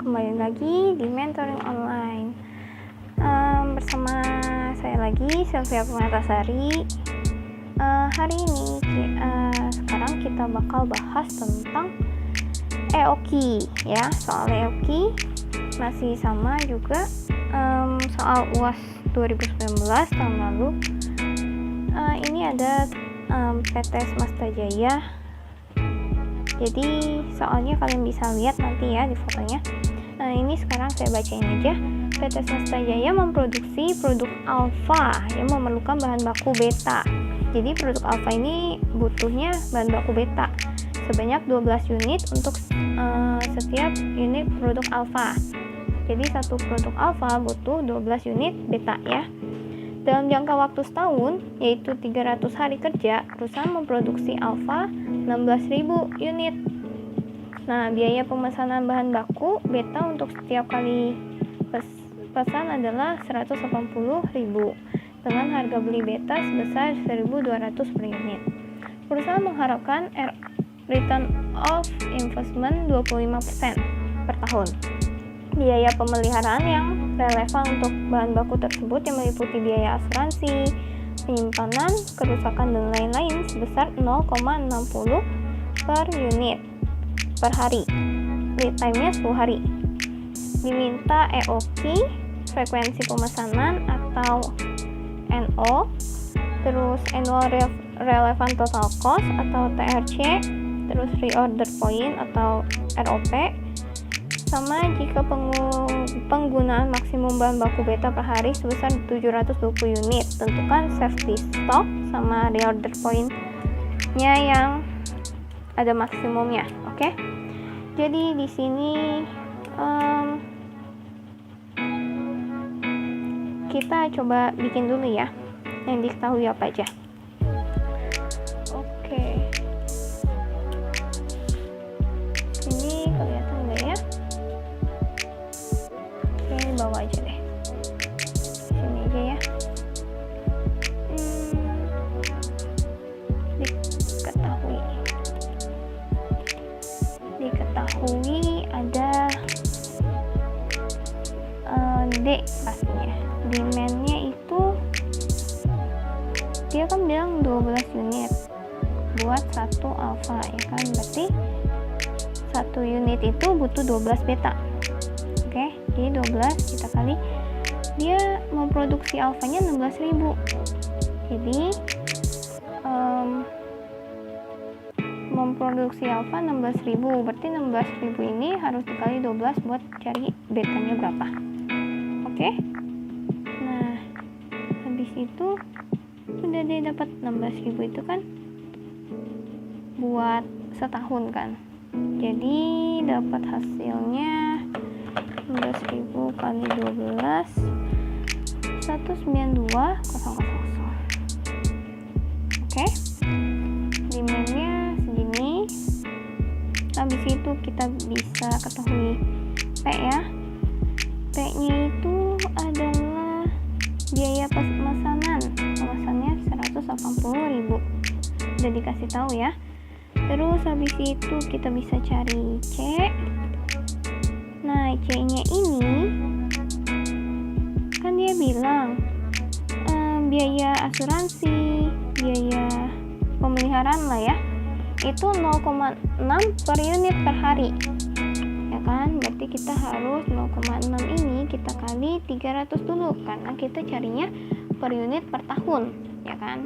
kembali lagi di Mentoring Online. Bersama saya lagi, Sylvia Permatasari. Hari ini sekarang kita bakal bahas tentang EOKI ya, soal EOKI masih sama juga soal UAS 2019 tahun lalu. Ini ada PT Smasta Jaya. Jadi soalnya kalian bisa lihat nanti ya di fotonya. Ini sekarang saya bacain aja. PT Smasta Jaya memproduksi produk alfa yang memerlukan bahan baku beta. Jadi produk alfa ini butuhnya bahan baku beta sebanyak 12 unit untuk setiap unit produk alfa. Jadi satu produk alfa butuh 12 unit beta ya. Dalam jangka waktu setahun, yaitu 300 hari kerja, perusahaan memproduksi alfa 16.000 unit. Nah, biaya pemesanan bahan baku beta untuk setiap kali pesan adalah 180.000 dengan harga beli beta sebesar 1.200 per unit. Perusahaan mengharapkan return of investment 25% per tahun. Biaya pemeliharaan yang relevan untuk bahan baku tersebut yang meliputi biaya asuransi, penyimpanan, kerusakan, dan lain-lain sebesar 0,60 per unit per hari. Lead time-nya 10 hari. Diminta EOKI, frekuensi pemesanan atau NO, terus annual relevant total cost atau TRC, terus reorder point atau ROP, sama jika penggunaan maksimum bahan baku beta per hari sebesar 720 unit. Tentukan safety stock sama reorder point-nya yang ada maksimumnya, oke? Jadi di sini kita coba bikin dulu ya yang diketahui apa aja. Oke. Ini kelihatan nggak ya? Bawa aja deh, sini aja ya. Diketahui ada D pastinya. Demand-nya itu dia kan bilang 12 unit buat satu alfa ya kan, berarti satu unit itu butuh 12 beta. Oke, jadi 12 kita kali, dia memproduksi alfanya 16.000. Jadi memproduksi alfa 16.000, berarti 16.000 ini harus dikali 12 buat cari betanya berapa. Oke. Nah, habis itu udah deh dapat 16.000 itu kan buat setahun kan. Jadi dapat hasilnya 16.000 kali 12 192.000. Oke. Demand-nya segini. Habis itu kita bisa ketahui P ya. P-nya itu adalah biaya pemesanan. Pemesannya 180.000. Udah dikasih tahu ya. Terus habis itu kita bisa cari C. Nah, C-nya ini kan dia bilang biaya asuransi, biaya pemeliharaan lah ya, itu 0,6 per unit per hari. Ya kan? Berarti kita harus 0,6 ini kita kali 300 dulu karena kita carinya per unit per tahun, ya kan?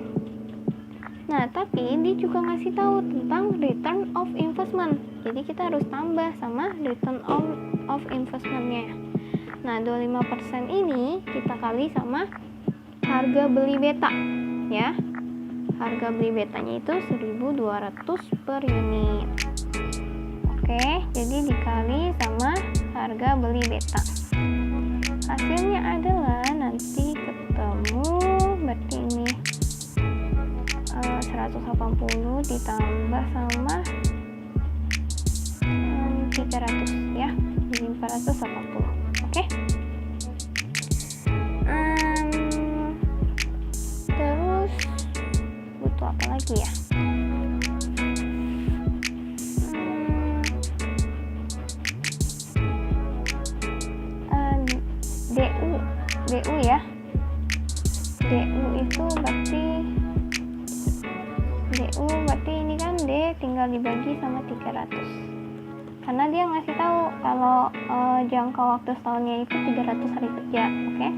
Nah, tapi dia juga ngasih tahu tentang return of investment. Jadi kita harus tambah sama return of investment-nya. Nah, 25% ini kita kali sama harga beli beta, ya. Harga beli betanya itu 1.200 per unit. Oke, jadi dikali sama harga beli beta. Hasilnya adalah nanti ketemu, berarti ini 180 ditambah sama 300 ya, jadi 480. Oke. Terus butuh apa lagi ya? DU ya. DU itu berarti ini kan D tinggal dibagi sama 300. Karena dia ngasih tahu kalau jangka waktu setahunnya itu 300 hari kerja, oke?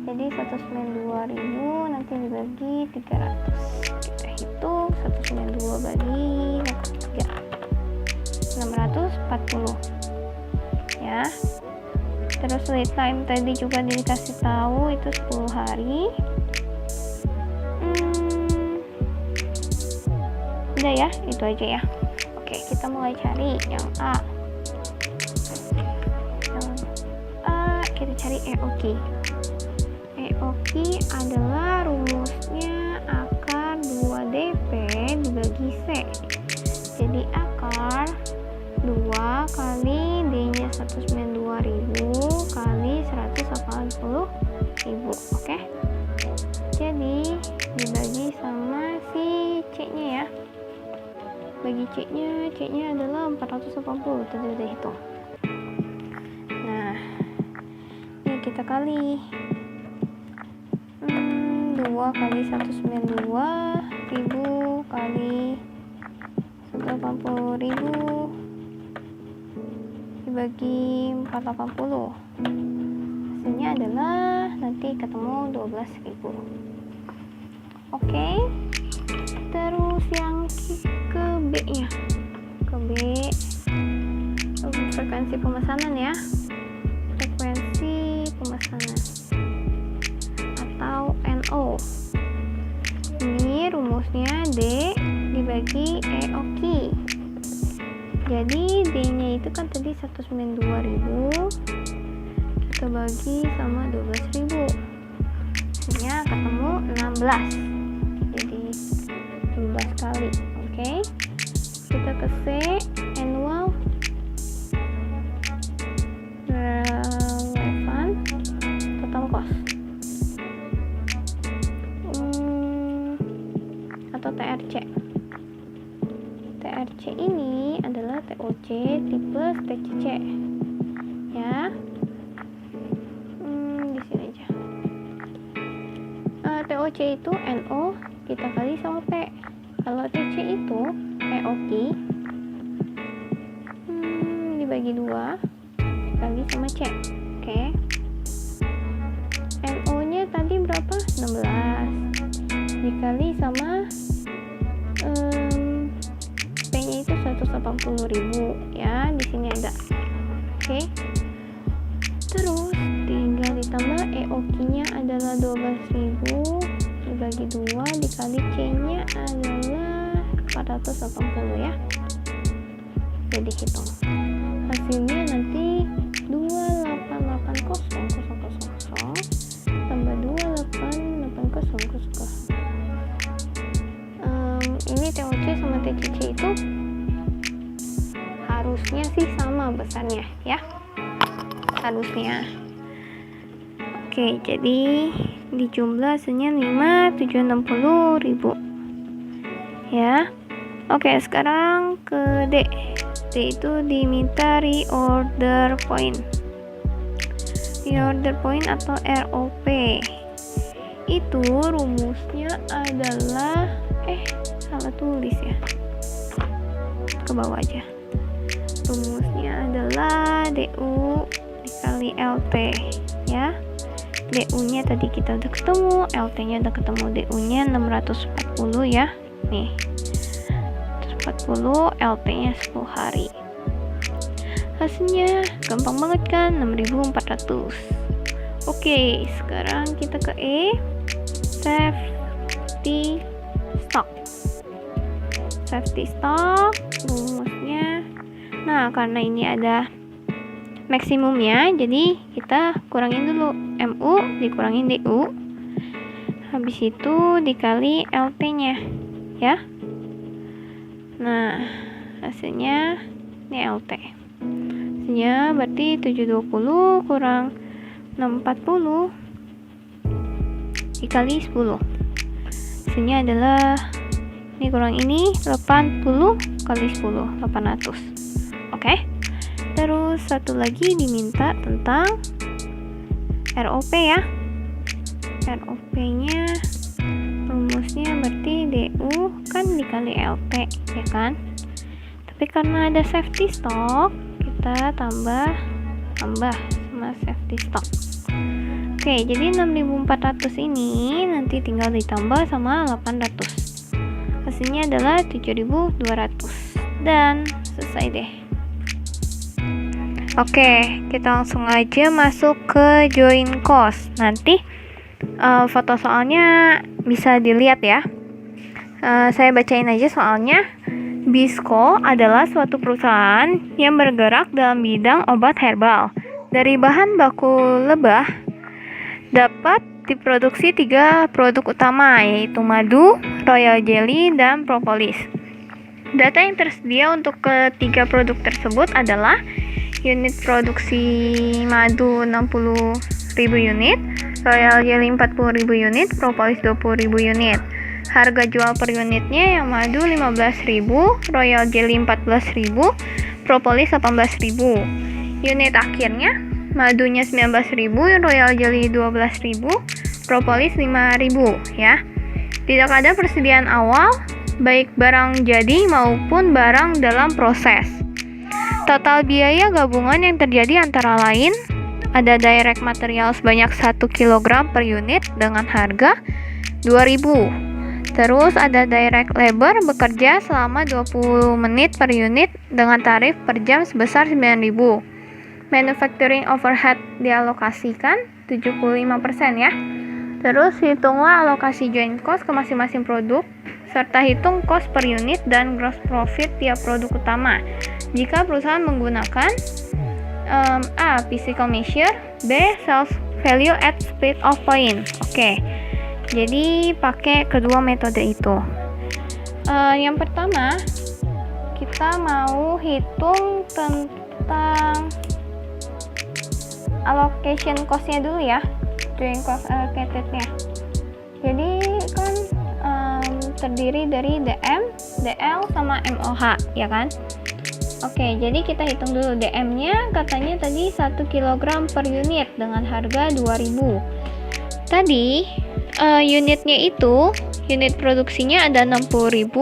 Jadi 192.000 nanti dibagi 300. Kita hitung 192 bagi 640 ya. Terus lead time tadi juga dikasih tahu itu 10 hari. Udah ya, itu aja ya. Oke, kita mulai cari yang A. Kita cari EOQ. EOQ adalah rumusnya akar 2DP dibagi C. Jadi akar 2 kali D-nya 192.000 kali 180.000. Oke. Jadi dibagi sama si C-nya ya. Bagi C-nya adalah 480. Tadi udah hitung. Nah, ini kita kali 2 kali 192.000 kali 180.000 dibagi 480. Hasilnya adalah nanti ketemu 12.000. Oke. Terus yang ke B-nya. Ke B, frekuensi pemesanan ya. Frekuensi pemesanan atau NO. Ini rumusnya D dibagi EOQ. Jadi D-nya itu kan tadi 192.000, kita bagi sama 12.000, hasilnya ketemu 16. Jadi 12 kali. Oke. Kita ke C, annual relevant total cost atau TRC. TRC ini adalah TOC tipe TCC ya. Di sini aja. TOC itu NO kita kali sama P. Kalau TC itu EOQ dibagi 2 dikali sama C. Oke. NO nya tadi berapa? 16 dikali sama P-nya itu 180.000 ya, di sini ada. Oke. Terus tinggal ditambah EOQ-nya adalah 12.000 dibagi 2 dikali C-nya adalah 480 ya. Jadi hitung. Hasilnya nanti 2880000 tambah 2880000. Ini TOC sama TCC itu harusnya sih sama besarnya ya, harusnya. Oke, jadi di jumlah hasilnya 5.760.000 ya. Oke, sekarang ke D. D itu diminta reorder point. Reorder point atau ROP itu rumusnya adalah salah tulis ya, ke bawah aja. Rumusnya adalah DU dikali LT ya. DU-nya tadi kita udah ketemu, LT-nya udah ketemu. DU-nya 640 ya. Nih. 140, LT-nya 10 hari. Hasilnya gampang banget kan, 6.400. Oke, sekarang kita ke E. Safety stock. Safety stock rumusnya. Nah, karena ini ada maksimumnya, jadi kita kurangin dulu. MU dikurangin DU. Habis itu dikali LT-nya ya. Nah, hasilnya ini LT. Hasilnya berarti 720 kurang 640 dikali 10. Hasilnya adalah ini kurang ini 80 kali 10, 800. Oke. Terus satu lagi diminta tentang ROP ya. ROP-nya rumusnya berarti DU kan dikali LT ya kan. Tapi karena ada safety stock, kita tambah sama safety stock. Oke, jadi 6.400 ini nanti tinggal ditambah sama 800. Hasilnya adalah 7.200 dan selesai deh. Oke, kita langsung aja masuk ke join cost. Nanti foto soalnya bisa dilihat ya. Saya bacain aja soalnya. Bisco adalah suatu perusahaan yang bergerak dalam bidang obat herbal. Dari bahan baku lebah dapat diproduksi 3 produk utama, yaitu madu, royal jelly, dan propolis. Data yang tersedia untuk ketiga produk tersebut adalah unit produksi madu 60.000 unit, royal jelly 40.000 unit, propolis 20.000 unit. Harga jual per unitnya yang madu 15.000, royal jelly 14.000, propolis 18.000. Unit akhirnya madunya 19.000, royal jelly 12.000, propolis 5.000 ya. Tidak ada persediaan awal baik barang jadi maupun barang dalam proses. Total biaya gabungan yang terjadi antara lain ada direct material sebanyak 1 kg per unit dengan harga 2.000. Terus ada direct labor bekerja selama 20 menit per unit dengan tarif per jam sebesar 9.000. Manufacturing overhead dialokasikan 75% ya. Terus hitunglah alokasi joint cost ke masing-masing produk serta hitung cost per unit dan gross profit tiap produk utama. Jika perusahaan menggunakan A. Physical measure, B. Sales value at split of point. Oke. Jadi pakai kedua metode itu. Yang pertama kita mau hitung tentang allocation cost-nya dulu ya, joint cost allocated-nya. Jadi kan terdiri dari DM, DL, sama MOH ya kan. Oke, jadi kita hitung dulu DM-nya, katanya tadi 1 kg per unit dengan harga 2.000. Tadi unitnya itu, unit produksinya ada 60.000,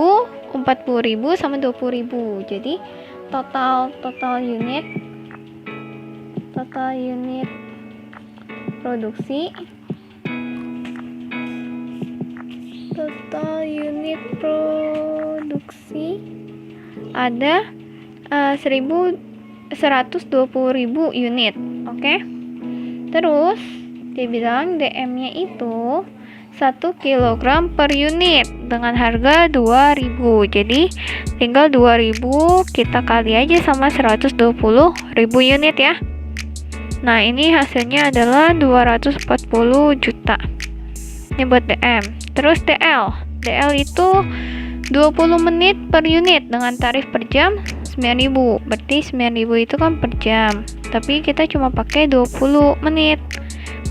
40.000 sama 20.000. Jadi total unit produksi ada 120.000 unit. Oke. Terus dibilang DM-nya itu 1 kg per unit dengan harga 2.000. Jadi tinggal 2.000 kita kali aja sama 120.000 unit ya. Nah, ini hasilnya adalah 240 juta. Ini buat DM. Terus DL itu 20 menit per unit dengan tarif per jam 9.000. Berarti 9.000 itu kan per jam. Tapi kita cuma pakai 20 menit.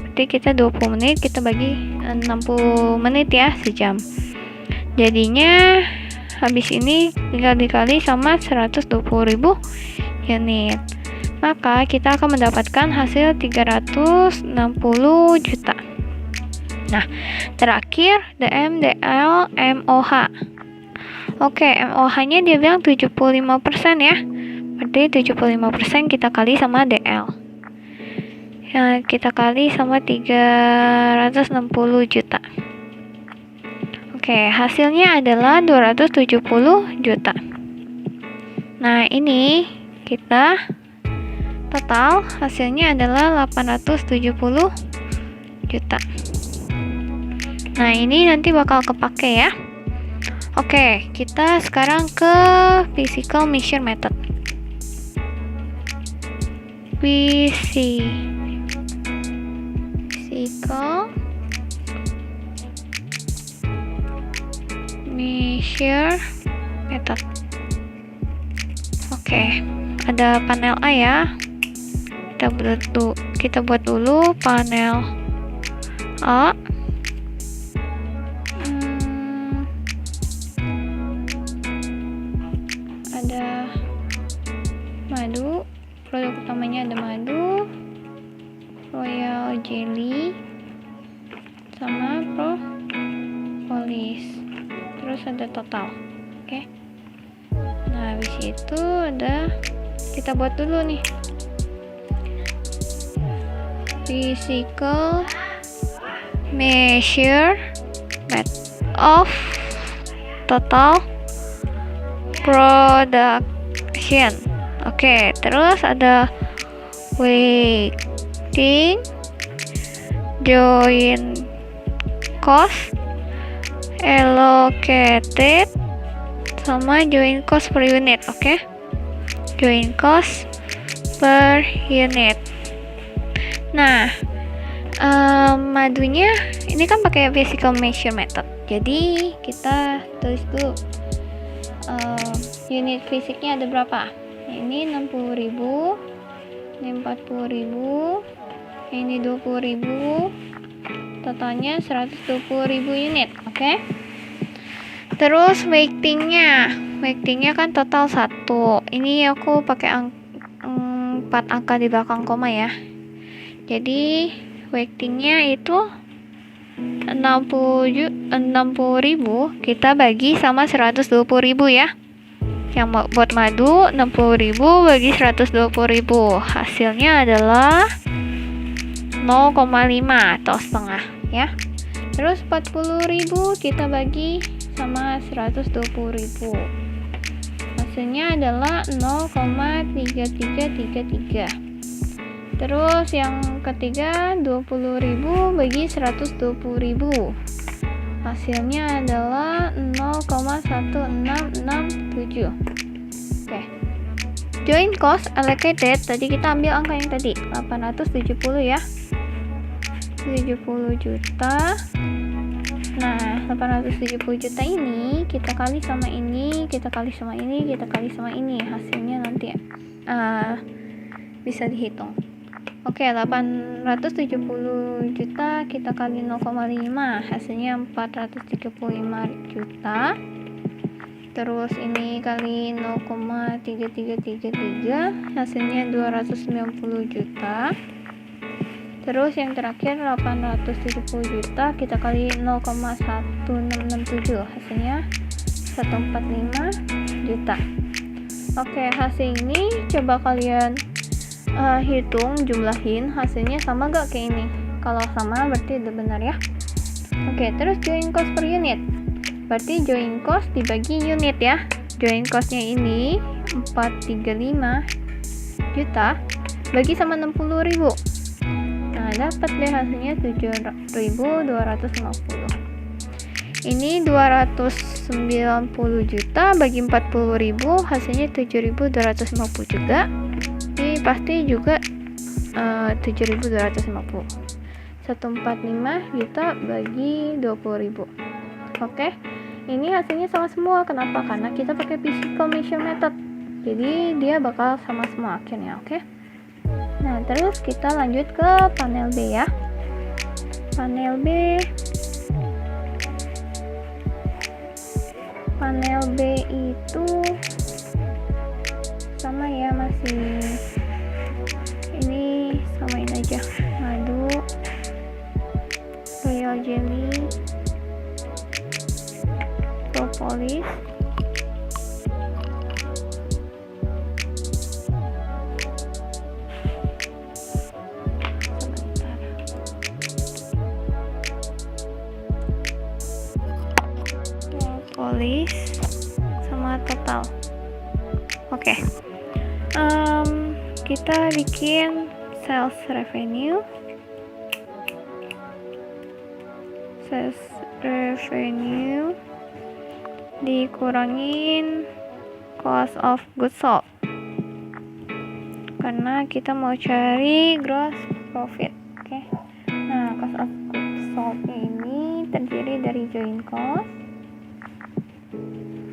Berarti kita 20 menit kita bagi 60 menit ya sejam. Jadinya habis ini tinggal dikali sama 120.000 unit. Maka kita akan mendapatkan hasil 360 juta. Nah, terakhir DM, DL, MOH. Oke, MOH-nya dia bilang 75% ya. Berarti 75% kita kali sama DL. Ya, kita kali sama 360 juta. Oke, hasilnya adalah 270 juta. Nah, ini kita total hasilnya adalah 870 juta. Nah, ini nanti bakal kepake ya. Oke, kita sekarang ke physical measure method. Physical measure method. Oke, ada panel A ya. Kita buat dulu panel A. Ada madu, produk utamanya ada madu, royal jelly, sama propolis. Terus ada total. Oke. Nah, habis itu kita buat dulu nih physical measurement of total production. Oke, terus ada weighting, joint cost, allocated, sama joint cost per unit. Oke, joint cost per unit. Nah, madunya ini kan pakai physical measure method, jadi kita tulis dulu unit fisiknya ada berapa. Ini 60.000, ini 40.000, ini 20.000, totalnya 120.000 unit. Oke. Terus weightingnya kan total 1. Ini aku pakai 4 angka di belakang koma ya. Jadi weightingnya itu 60.000 kita bagi sama 120.000 ya. Yang buat madu 60.000 bagi 120.000, hasilnya adalah 0,5 atau setengah ya. Terus 40.000 kita bagi sama 120.000, hasilnya adalah 0,3333. Terus yang ketiga 20.000 bagi 120.000, hasilnya adalah 0,1667. Oke. Joint cost allocated, tadi kita ambil angka yang tadi 870 ya, 70 juta. Nah, 870 juta ini kita kali sama ini, kita kali sama ini, kita kali sama ini, hasilnya nanti bisa dihitung. Oke, 870 juta kita kali 0,5, hasilnya 435 juta. Terus ini kali 0,3333, hasilnya 290 juta. Terus yang terakhir 870 juta kita kali 0,1667, hasilnya 145 juta. Oke, hasil ini coba kalian hitung, jumlahin, hasilnya sama gak kayak ini? Kalau sama berarti udah benar ya. Oke, terus joint cost per unit, berarti joint cost dibagi unit ya. Joint costnya ini 435 juta bagi sama 60.000. Nah, dapat deh hasilnya 7.250. Ini 290 juta bagi 40.000, hasilnya 7.250 juga. Ini pasti juga 7.250. 145 juta bagi 20.000. Oke, ini hasilnya sama semua. Kenapa? Karena kita pakai physical measure method, jadi dia bakal sama semua akhirnya. Oke. Nah, terus kita lanjut ke panel B ya. Panel B itu sama ya, masih ini samain aja, madu, royal jelly, propolis, sama total. Oke. Kita bikin sales revenue dikurangin cost of goods sold, karena kita mau cari gross profit. Oke. Nah, cost of goods sold ini terdiri dari joint cost.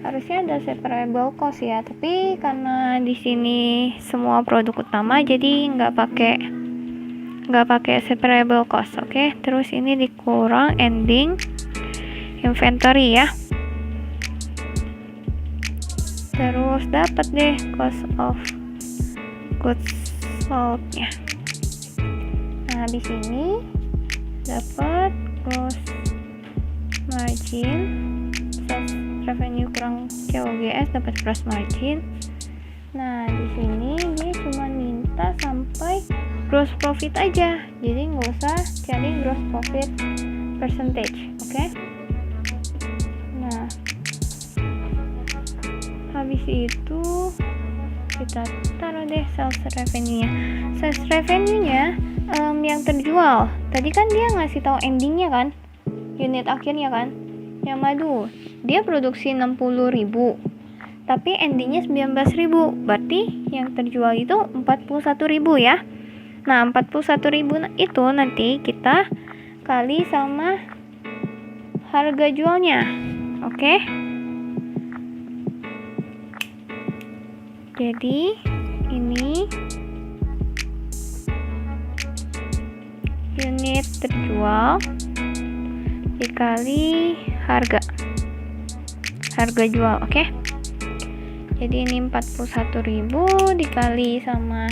Harusnya ada separable cost ya, tapi karena di sini semua produk utama, jadi nggak pakai separable cost. Oke. Terus ini dikurang ending inventory ya. Terus dapat deh cost of goods sold-nya. Nah, habis ini dapat gross margin, sales revenue kurang COGS dapat gross margin. Nah, di sini dia cuma minta sampai gross profit aja, jadi nggak usah cari gross profit percentage, oke? Nah, habis itu kita taruh deh sales revenue-nya. Sales revenue-nya yang terjual. Tadi kan dia ngasih tahu endingnya kan, unit akhirnya kan, yang madu. Dia produksi 60.000, tapi endingnya 19.000. Berarti yang terjual itu 41.000 ya. Nah, 41.000 itu nanti kita kali sama harga jualnya. Oke? Jadi ini unit terjual dikali harga jual, oke? Jadi ini 41.000 dikali sama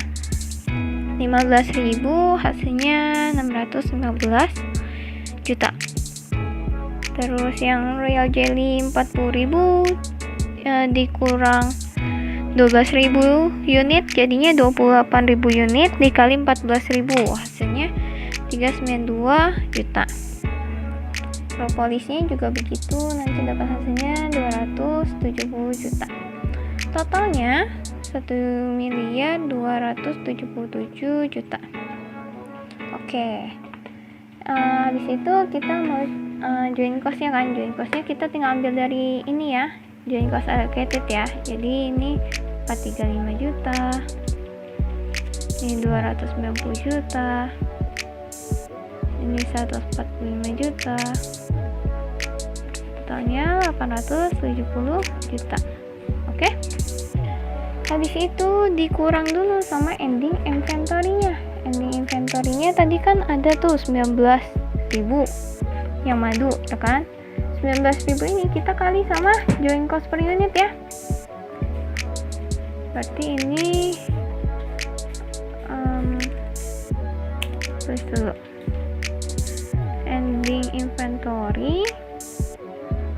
15.000, hasilnya 615 juta. Terus yang royal jelly 40.000 dikurang 12.000 unit, jadinya 28.000 unit dikali 14.000, hasilnya 392 juta. Propolisnya juga begitu, nanti dapat hasilnya 270 juta. Totalnya 1.277 juta. Oke. Habis itu kita mau join cost-nya kan. Join cost-nya kita tinggal ambil dari ini ya, join cost allocated ya. Jadi ini 435 juta, ini 290 juta, ini 145 juta, totalnya 870 juta. Oke? Habis itu dikurang dulu sama ending inventory-nya. Ending inventory-nya tadi kan ada tuh 19.000 yang madu, ya kan? 19.000 ini kita kali sama join cost per unit ya. Berarti ini tulis dulu ending inventory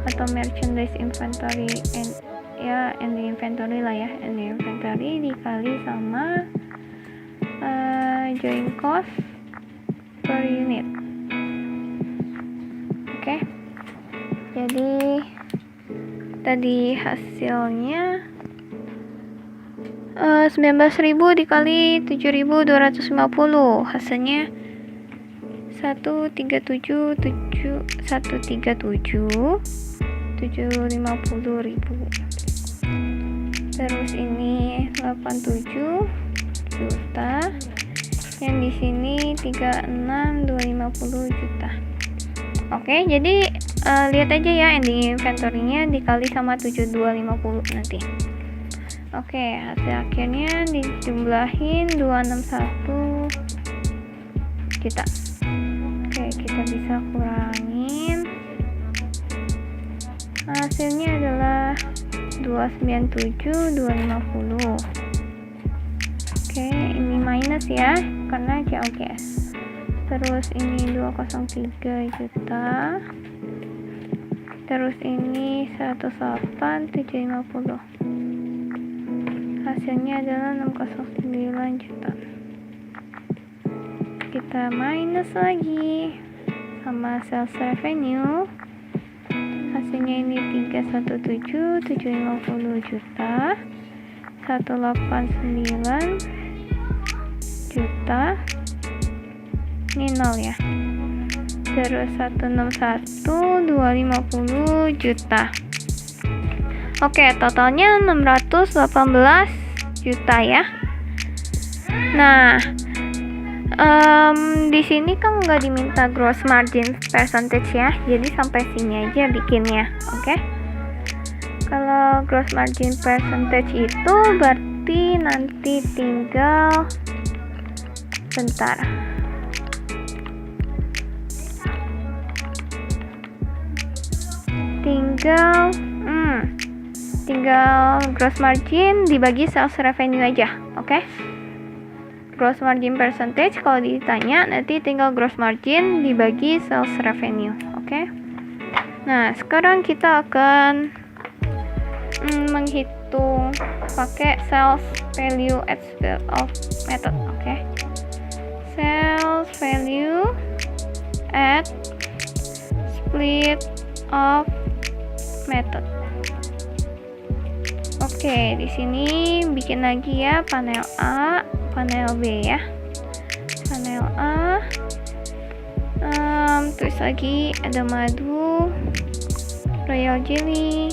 atau merchandise inventory, ending inventory lah ya, ending inventory dikali sama join cost per unit. Oke. Jadi tadi hasilnya 19.000 dikali 7.250, hasilnya 137.750.000. Terus ini 87 juta, yang di sini 36.250 juta. Oke, jadi lihat aja ya ending inventory-nya dikali sama 7250 nanti. Oke, hasil akhirnya dijumlahin 261 juta. Oke, kita bisa kurangin. Hasilnya adalah 297.250. Oke, ini minus ya, karena COGS. Terus ini 203 juta. Terus ini 108.750. Hasilnya adalah 609 juta. Kita minus lagi sama sales revenue. Hasilnya ini 317.750 juta. 189 juta. Ini 0 ya. Terus 161.250 juta. Oke, totalnya 618 juta ya. Nah, di sini kan nggak diminta gross margin percentage ya, jadi sampai sini aja bikinnya. Oke. Kalau gross margin percentage itu berarti nanti tinggal bentar. Tinggal gross margin dibagi sales revenue aja, oke? gross margin percentage kalau ditanya nanti tinggal gross margin dibagi sales revenue. Oke. Nah, sekarang kita akan menghitung pakai sales value at split of method. Oke. Sales value at split of method. Oke, di sini bikin lagi ya panel A, panel B ya. Panel A, terus lagi ada madu, royal jelly,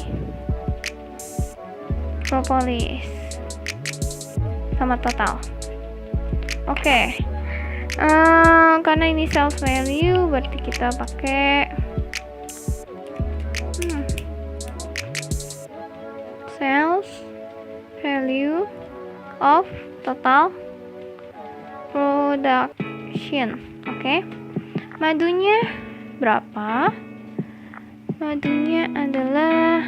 propolis, sama total. Oke, karena ini sales value berarti kita pakai sales value of total production. Oke. Madunya berapa? Madunya adalah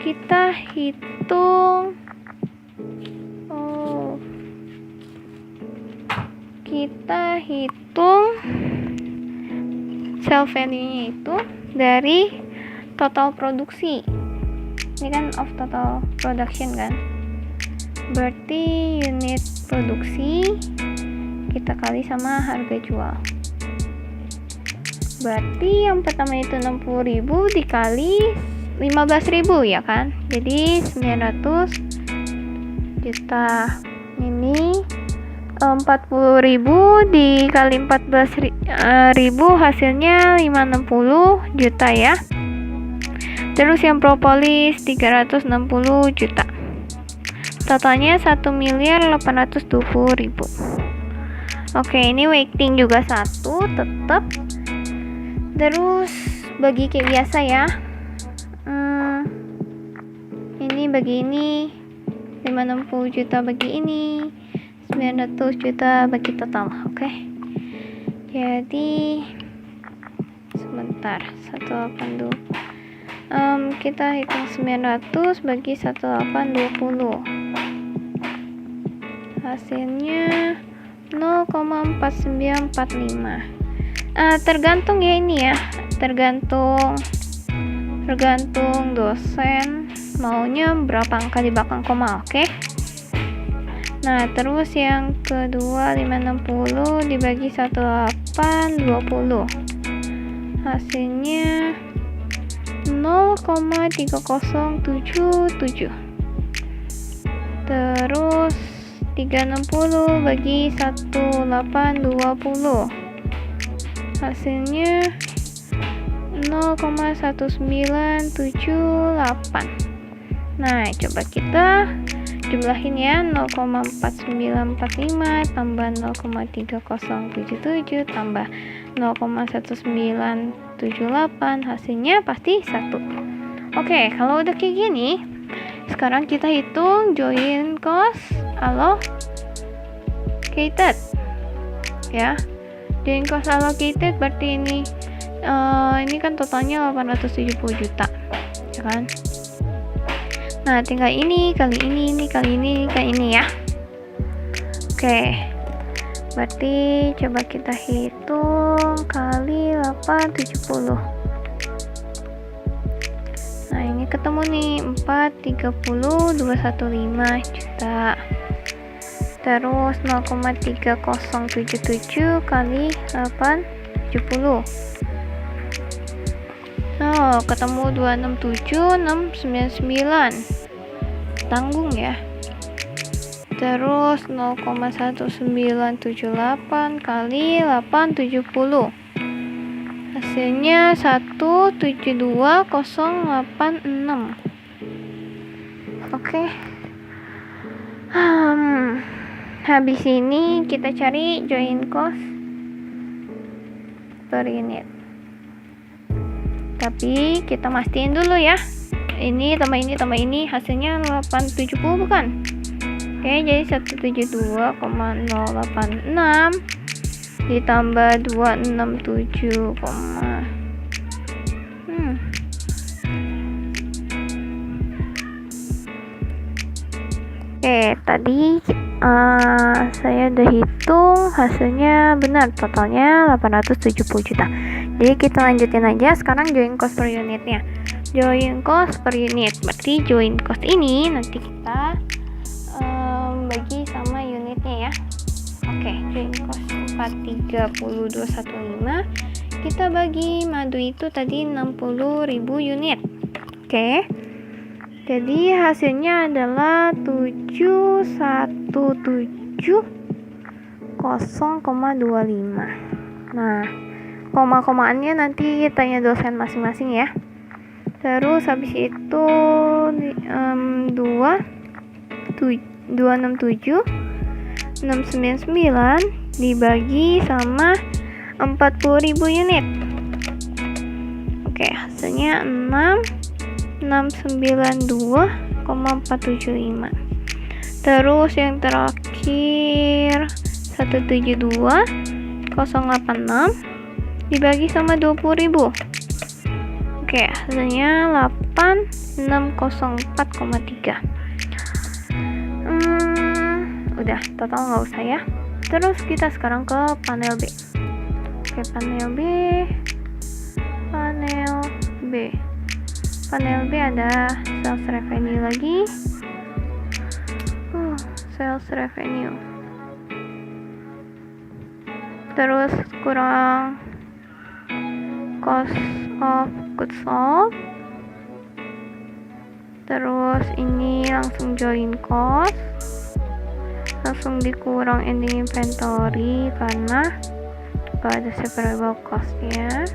kita hitung sales value-nya itu dari total produksi. Ini kan of total production kan, berarti unit produksi kita kali sama harga jual. Berarti yang pertama itu 60.000 dikali 15.000 ya kan, jadi 900 juta. Ini 40.000 dikali 14.000 hasilnya 560 juta ya. Terus yang propolis 360 juta. Totalnya 1.820.000. Oke, ini weighting juga 1 tetap. Terus bagi kayak biasa ya. Ini bagi ini 560 juta bagi ini, 900 juta bagi total. Oke. Jadi sebentar, 180. Kita hitung 900 bagi 1820. Hasilnya 0,4945. Tergantung ya ini ya. Tergantung dosen maunya berapa angka di belakang koma, oke? Nah, terus yang kedua 560 dibagi 1820. Hasilnya 0,3077. Terus 360 bagi 1820. Hasilnya 0,1978. Nah, coba kita jumlahin ya. 0,4945 tambah 0,3077 tambah 0,1978, hasilnya pasti 1. Oke, kalau udah kayak gini, sekarang kita hitung join cost allocated ya. Join cost allocated berarti ini kan totalnya 870 juta ya kan. Nah, tinggal ini kali ini kali ini ya. Oke, berarti coba kita hitung kali 870. Nah, ini ketemu nih 430.215 juta. Terus 0,3077 kali 870. Oh, ketemu 267.699. Tanggung ya. Terus 0,1978 kali 870. Hasilnya 172.086. Oke. Habis ini kita cari join cost per unit. Tapi kita mastiin dulu ya. Ini tambah ini hasilnya 870 bukan? Oke, jadi 172,086 ditambah 267, Oke, tadi saya udah hitung, hasilnya benar, totalnya 870 juta. Jadi kita lanjutin aja sekarang join cost per unitnya. Join cost per unit, berarti join cost ini nanti kita bagi sama unitnya ya. Oke, join cost 43215 kita bagi madu itu tadi 60.000 unit. Oke, jadi hasilnya adalah 717,25. Nah, koma-komaannya nanti tanya dosen masing-masing ya. Terus habis itu 267 699 dibagi sama 40.000 unit. Oke, hasilnya 692,475. Terus yang terakhir 172,086 dibagi sama 20.000. Oke, hasilnya 8604,3. Udah, total nggak usah ya. Terus kita sekarang ke panel B. Oke, panel B ada sales revenue lagi. Sales revenue. Terus kurang cost of goods sold. Terus ini langsung join cost. Langsung dikurang ending inventory karena gak ada separable cost-nya.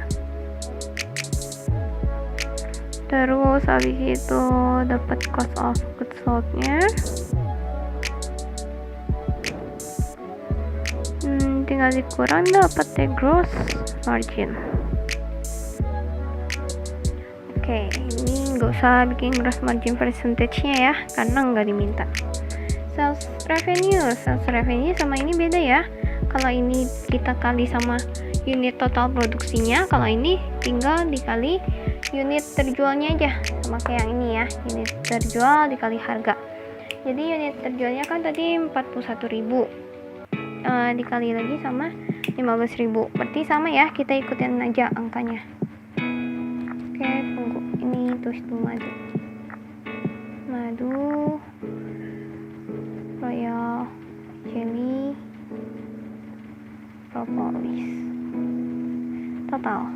Terus habis itu dapat cost of goods sold-nya. Tinggal dikurang dapat gross margin. Oke, ini nggak usah bikin gross margin percentage-nya ya, karena nggak diminta. Sales revenue sama ini beda ya. Kalau ini kita kali sama unit total produksinya, kalau ini tinggal dikali unit terjualnya aja, sama kayak yang ini ya, unit terjual dikali harga. Jadi unit terjualnya kan tadi 41.000, dikali lagi sama 15.000, berarti sama ya, kita ikutin aja angkanya. Oke, tunggu, ini tulis dulu madu royal jelly propolis total.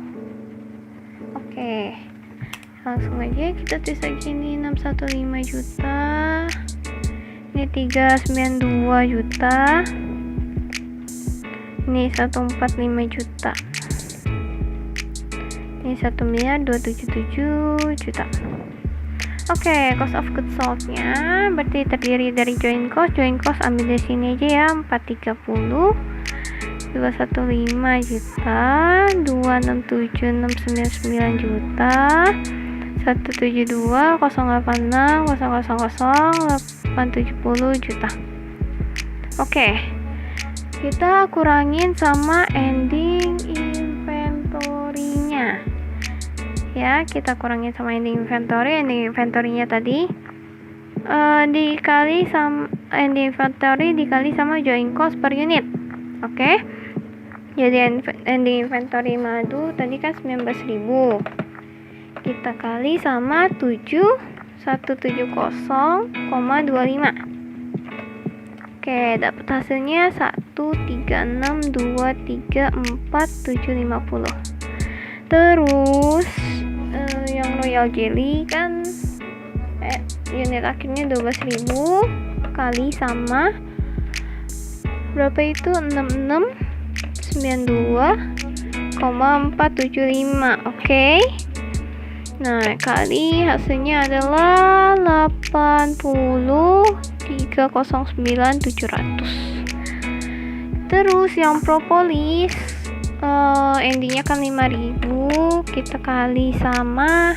Oke, langsung aja kita tulis lagi ini 615 juta, ini 392 juta, ini 145 juta, ini 1.277 juta. Oke, cost of goods sold-nya berarti terdiri dari join cost ambil dari sini aja ya, 430, 215 juta, 267,699 juta, 172, 086, 000, 870 juta. Oke, kita kurangin sama ending inventory-nya. Ya, kita kurangin sama ending inventory-nya tadi dikali sama ending inventory dikali sama join cost per unit. Oke, jadi ending inventory madu tadi kan 19.000, kita kali sama 7170,25. Oke, dapat hasilnya 136234750. Terus yang royal jelly kan unit akhirnya 12.000 kali sama berapa itu, 6692,475. Oke. Nah, kali hasilnya adalah 80.309.700. Terus yang propolis endingnya kan 5.000, kita kali sama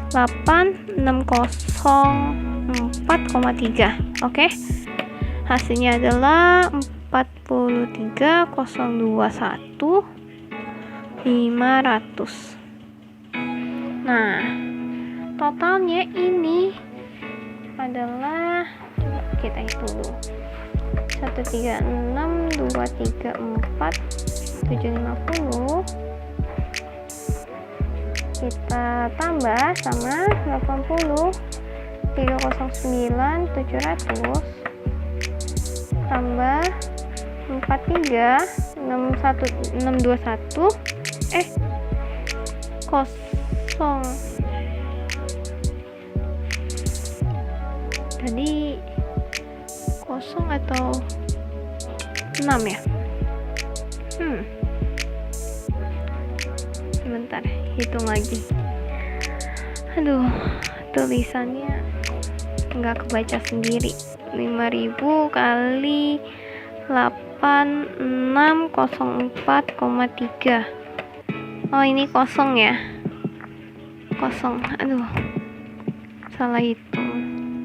8604,3. Oke, hasilnya adalah 43.021.500. Nah, totalnya ini adalah, coba kita hitung dulu. 136 234 750 kita tambah sama 80 309 700 tambah 43 621 kosong tadi kosong atau 6 ya. Sebentar, hitung lagi. Aduh, tulisannya nggak kebaca sendiri. 5000 kali 8604,3. Oh, ini kosong ya. Kosong. Aduh. Salah hitung.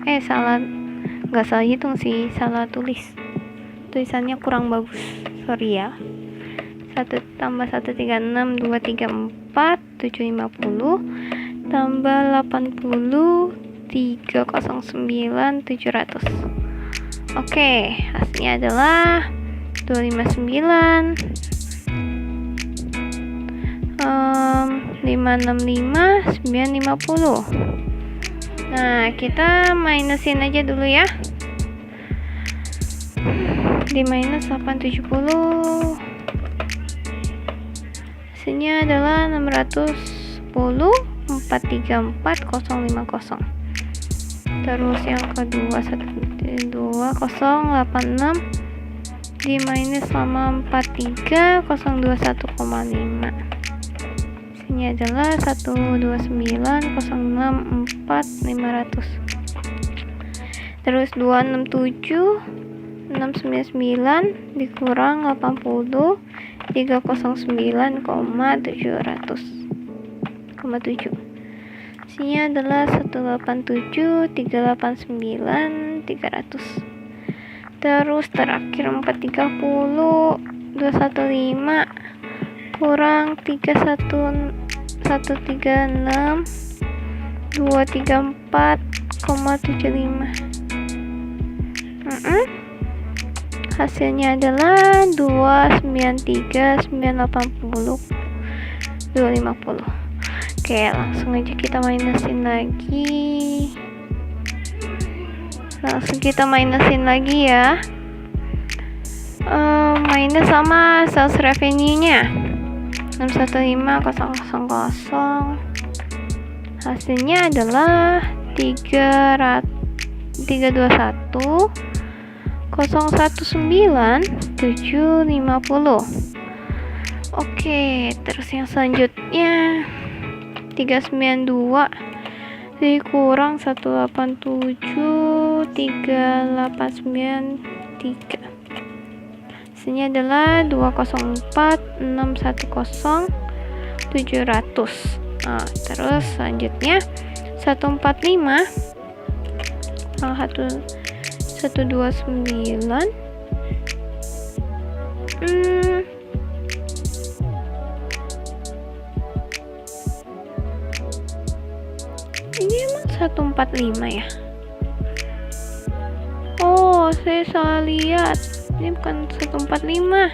Nggak salah hitung sih, salah tulis. Tulisannya kurang bagus. Sorry ya. 1 tambah 136 234 750 tambah 80 309 700. Oke, hasilnya adalah 259 565 950. Nah, kita minusin aja dulu ya. Di minus 870, hasilnya adalah 610 434 050. Terus yang kedua 12086 di minus sama 43 021,5. Hasilnya adalah 129 064 500. Terus 267 699 dikurang 80 309,700,7. Hasilnya adalah 187 389 300. Terus terakhir 430 215 kurang 136 234,75. Hasilnya adalah 293 980 250. Oke, langsung aja kita minusin lagi. Ya. Minus sama sales revenue-nya 615000. Hasilnya adalah 321 019 750. Oke, terus yang selanjutnya 392 dikurang 187 3893. Hasilnya adalah 204 610 700. Nah, terus selanjutnya 145 129 ini emang 145 ya? Oh, saya salah lihat. Ini bukan 145,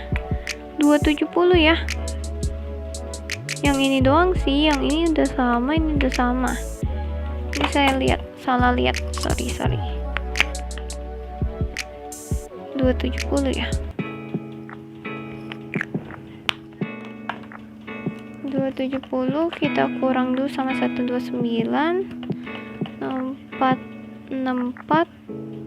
270 ya. Yang ini doang sih, yang ini udah sama, ini udah sama. Ini saya salah lihat. Sorry. 270 ya. 270 kita kurang dulu sama 129 464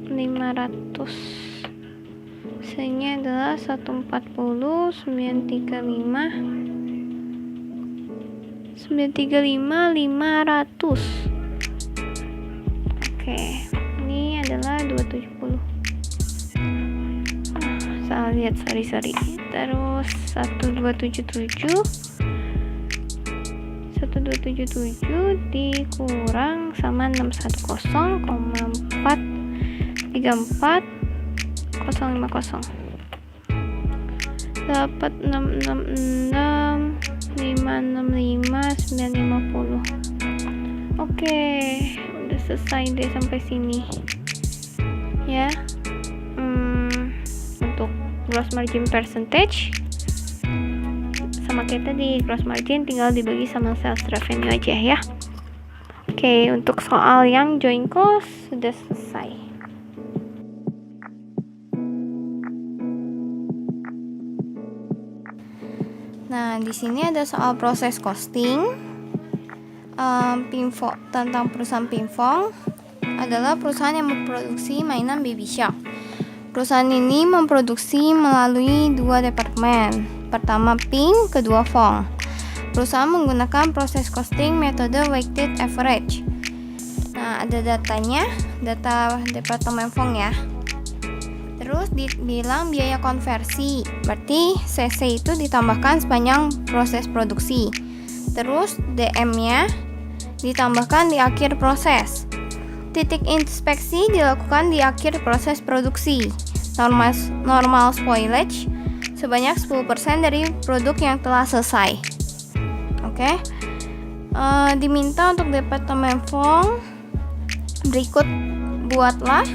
500. Hasilnya adalah 140 935 500. Oke, ini adalah 270. Salah lihat, sorry. Terus 1277 dikurang sama 610,434 050. Dapat 666 565 950. Oke, udah selesai deh sampai sini ya. gross margin percentage. Sama kayak tadi, gross margin tinggal dibagi sama sales revenue aja ya. Oke, untuk soal yang joint cost sudah selesai. Nah, di sini ada soal proses costing. Tentang perusahaan Pinkfong adalah perusahaan yang memproduksi mainan Baby Shark. Perusahaan ini memproduksi melalui 2 departemen. Pertama Pink, kedua Fong. Perusahaan menggunakan proses costing metode weighted average. Nah, ada datanya, data departemen Fong ya. Terus dibilang biaya konversi, berarti CC itu ditambahkan sepanjang proses produksi. Terus DM-nya ditambahkan di akhir proses. Titik inspeksi dilakukan di akhir proses produksi. Normal spoilage sebanyak 10% dari produk yang telah selesai. Oke. Diminta untuk departemen Fong berikut, buatlah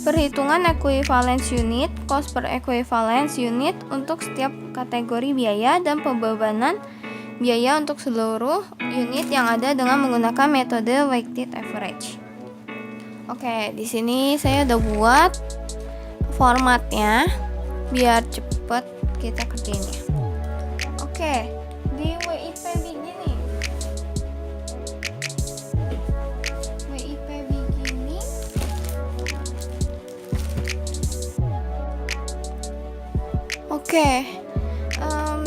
perhitungan equivalence unit, cost per equivalence unit untuk setiap kategori biaya dan pembebanan biaya untuk seluruh unit yang ada dengan menggunakan metode weighted average. Oke, di sini saya udah buat formatnya biar cepet kita kerjainnya. Oke, di WIP beginning. Oke,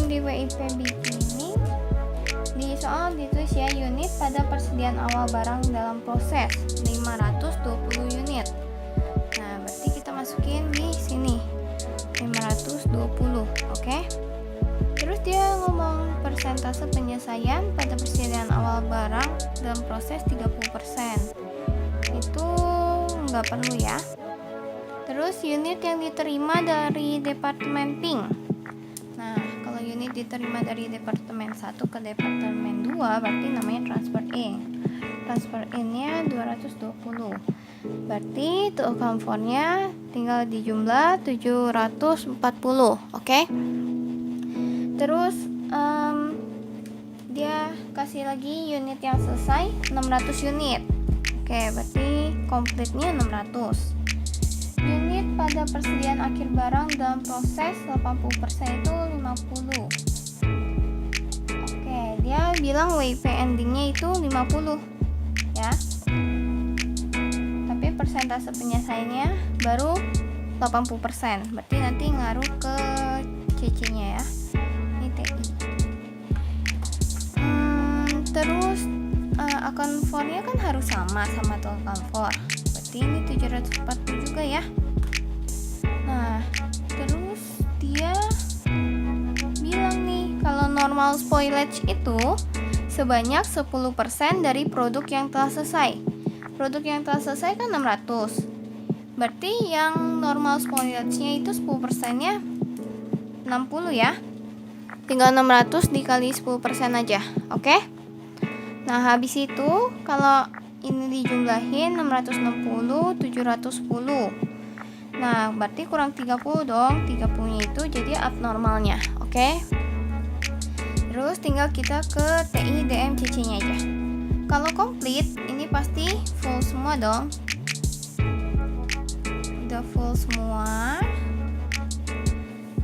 di WIP beginning di soal ditulis ya, unit pada persediaan awal barang dalam proses 520 unit. Nah, berarti kita masukin di sini 520, oke. Terus dia ngomong persentase penyelesaian pada persediaan awal barang dalam proses 30%. Itu nggak perlu ya. Terus unit yang diterima dari departemen Pink. Nah, kalau unit diterima dari departemen 1 ke departemen 2 berarti namanya transfer in. Transfer in-nya 220. Berarti to account for-nya tinggal di jumlah 740, oke? Terus dia kasih lagi unit yang selesai 600 unit. Oke, berarti komplitnya 600. Unit pada persediaan akhir barang dalam proses 80% itu 50. Oke, dia bilang WIP endingnya itu 50 ya. Tapi persentase penyelesaiannya baru 80%. Berarti nanti ngaruh ke CC-nya ya. Ini TI. Terus account for-nya kan harus sama to account for. Berarti ini 740 juga ya. Nah, terus dia bilang nih, kalau normal spoilage itu sebanyak 10% dari produk yang telah selesai. Produk yang telah selesai kan 600. Berarti yang normal spoilage-nya itu 10%-nya 60 ya. Tinggal 600 dikali 10% aja, oke? Nah, habis itu kalau ini dijumlahin 660, 710. Nah, berarti kurang 30 dong. 30-nya itu jadi abnormalnya, oke? Terus tinggal kita ke TI DM CC-nya aja. Kalau komplit, ini pasti full semua dong. Udah full semua.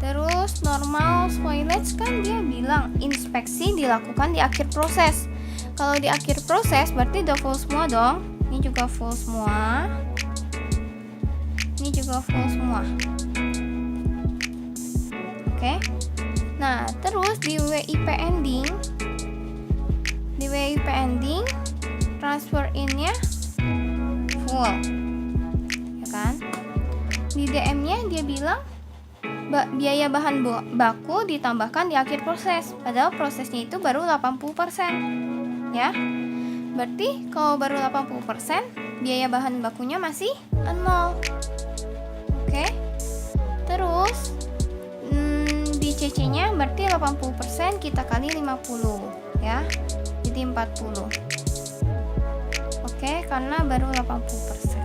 Terus normal spoilage kan dia bilang inspeksi dilakukan di akhir proses. Kalau di akhir proses berarti udah full semua dong. Ini juga full semua. Ini juga full semua. Oke. Nah, terus di WIP ending, transfer in-nya full. Ya kan? Di DM-nya dia bilang biaya bahan baku ditambahkan di akhir proses. Padahal prosesnya itu baru 80%. Ya, berarti kalau baru 80%, biaya bahan bakunya masih 0. Oke. Terus di CC-nya berarti 80% kita kali 50 ya. Jadi 40. Oke, karena baru 80%.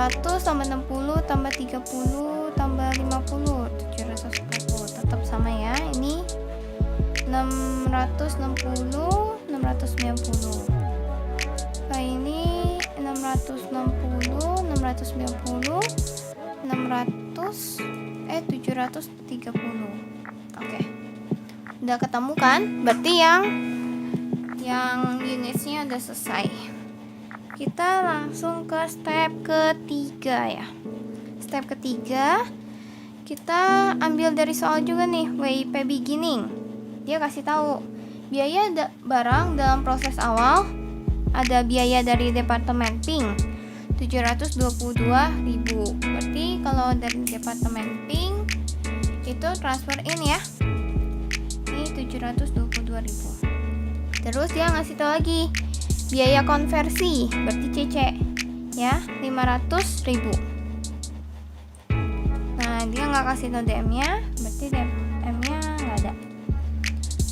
600 tambah 60 tambah 30 tambah 50, 740. Tetap sama ya. Ini 660, 690. Nah, ini 660, 690, 730. Oke. Udah ketemu kan? Berarti yang unitsnya udah selesai. Kita langsung ke step ketiga ya. Step ketiga, kita ambil dari soal juga nih, WIP beginning. Dia kasih tahu biaya barang dalam proses awal, ada biaya dari departemen pink 722.000. Berarti kalau dari departemen pink itu transfer in ya. Ini 722.000. Terus dia ngasih tahu lagi biaya konversi, berarti CC ya, 500.000. Nah, dia nggak kasih tahu DM-nya, berarti DM-nya nggak ada.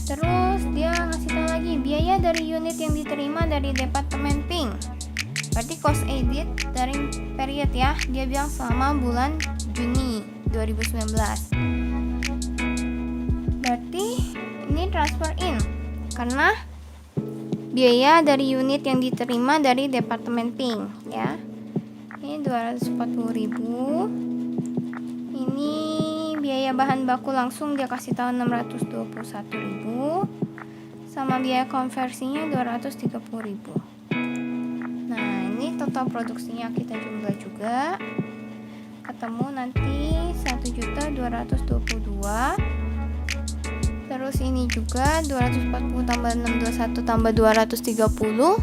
Terus dia ngasih tahu lagi biaya dari unit yang diterima dari departemen pink, berarti cost edit dari period ya. Dia bilang selama bulan Juni 2019. Berarti ini transfer in karena biaya dari unit yang diterima dari departemen pink ya. Ini 240.000. Ini biaya bahan baku langsung dia kasih tahu 621.000. Sama biaya konversinya 230.000. Nah, ini total produksinya kita jumlah juga. Ketemu nanti 1.222.000. Terus ini juga 240 tambah 621 tambah 230.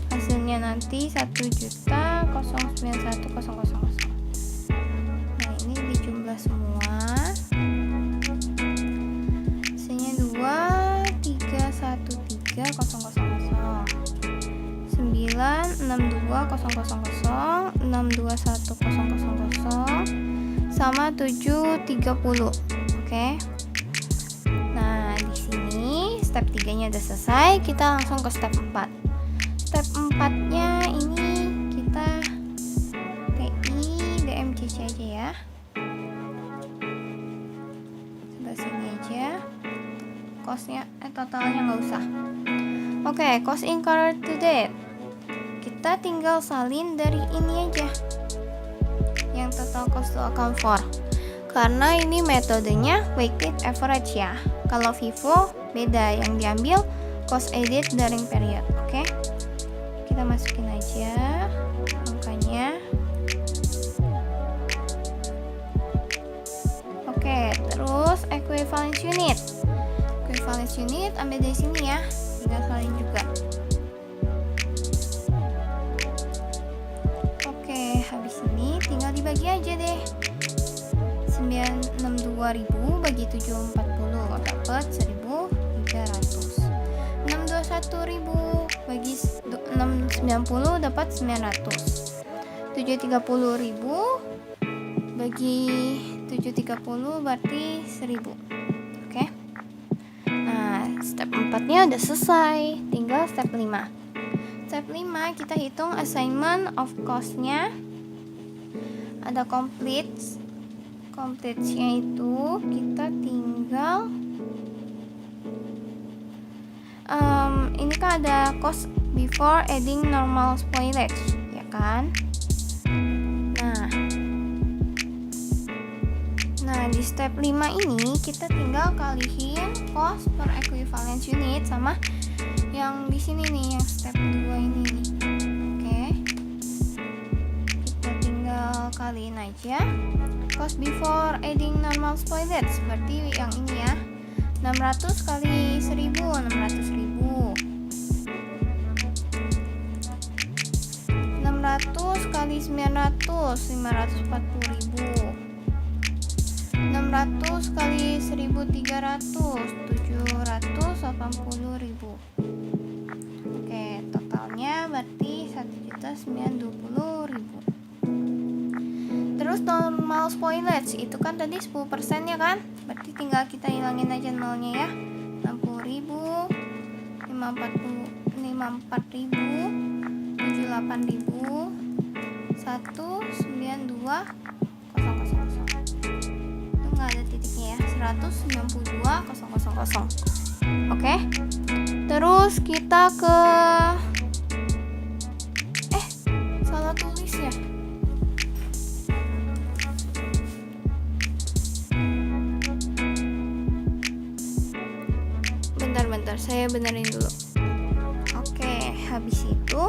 Hasilnya nanti 1.091.000. Nah, ini dijumlah semua. Hasilnya 2.313.000, 9.62.000, 6.21.000 sama 7.30. Oke. Nah, di sini step 3-nya udah selesai. Kita langsung ke step 4. Step 4-nya ini kita TI DMCC aja ya. Sebelah sini aja. Cost-nya totalnya nggak usah. Oke, cost incurred to date. Kita tinggal salin dari ini aja. Yang total cost to account for. Karena ini metodenya weighted average ya. Kalau Vivo beda, yang diambil cost edit during period. Oke. Kita masukin aja angkanya. Oke, terus equivalence unit. Equivalence unit ambil dari sini ya. Tinggal salin juga. Oke, habis ini tinggal dibagi aja deh. 962.000 bagi 740 dapat 1.300. 621.000 bagi 690 dapat 900. 730.000 bagi 730 berarti 1.000. Oke. Nah, step 4-nya udah selesai. Tinggal step 5. Step 5 kita hitung assignment of cost-nya. Ada complete-nya itu kita tinggal ini kan ada cost before adding normal spoilage ya kan. Nah di step 5 ini kita tinggal kalihin cost per equivalence unit sama yang di sini nih, yang step 2 ini nih. Oke. Kita tinggal kaliin aja cost before adding normal spoilage, berarti yang ini ya. 600 kali 1.000, 600.000. 600 kali 900, 540.000. 600 kali 1.300, 780.000. Oke, totalnya berarti 1.920.000. Terus normal spoilage itu kan tadi 10% ya kan? Berarti tinggal kita hilangin aja nolnya ya. 60.000, 54.000, 78.000, 192.000. Itu nggak ada titiknya ya, 192.000. Oke. Terus kita ke salah tulis ya. Bentar, saya benerin dulu. Oke, habis itu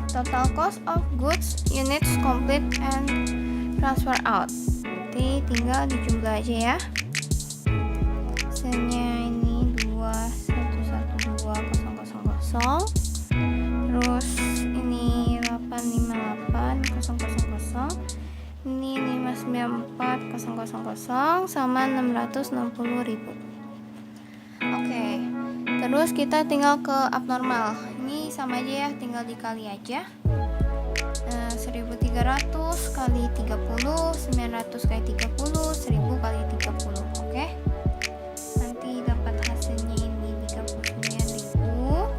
total cost of goods units complete and transfer out. Nanti tinggal dijumlah aja ya. Hasilnya ini 2112000. Terus ini 858000. Ini 594000 sama 660.000. Oke. Terus kita tinggal ke abnormal. Ini sama aja ya, tinggal dikali aja. 1300 kali 30, 900 kali 30, 1000 kali 30. Oke. Nanti dapat hasilnya ini 39.000.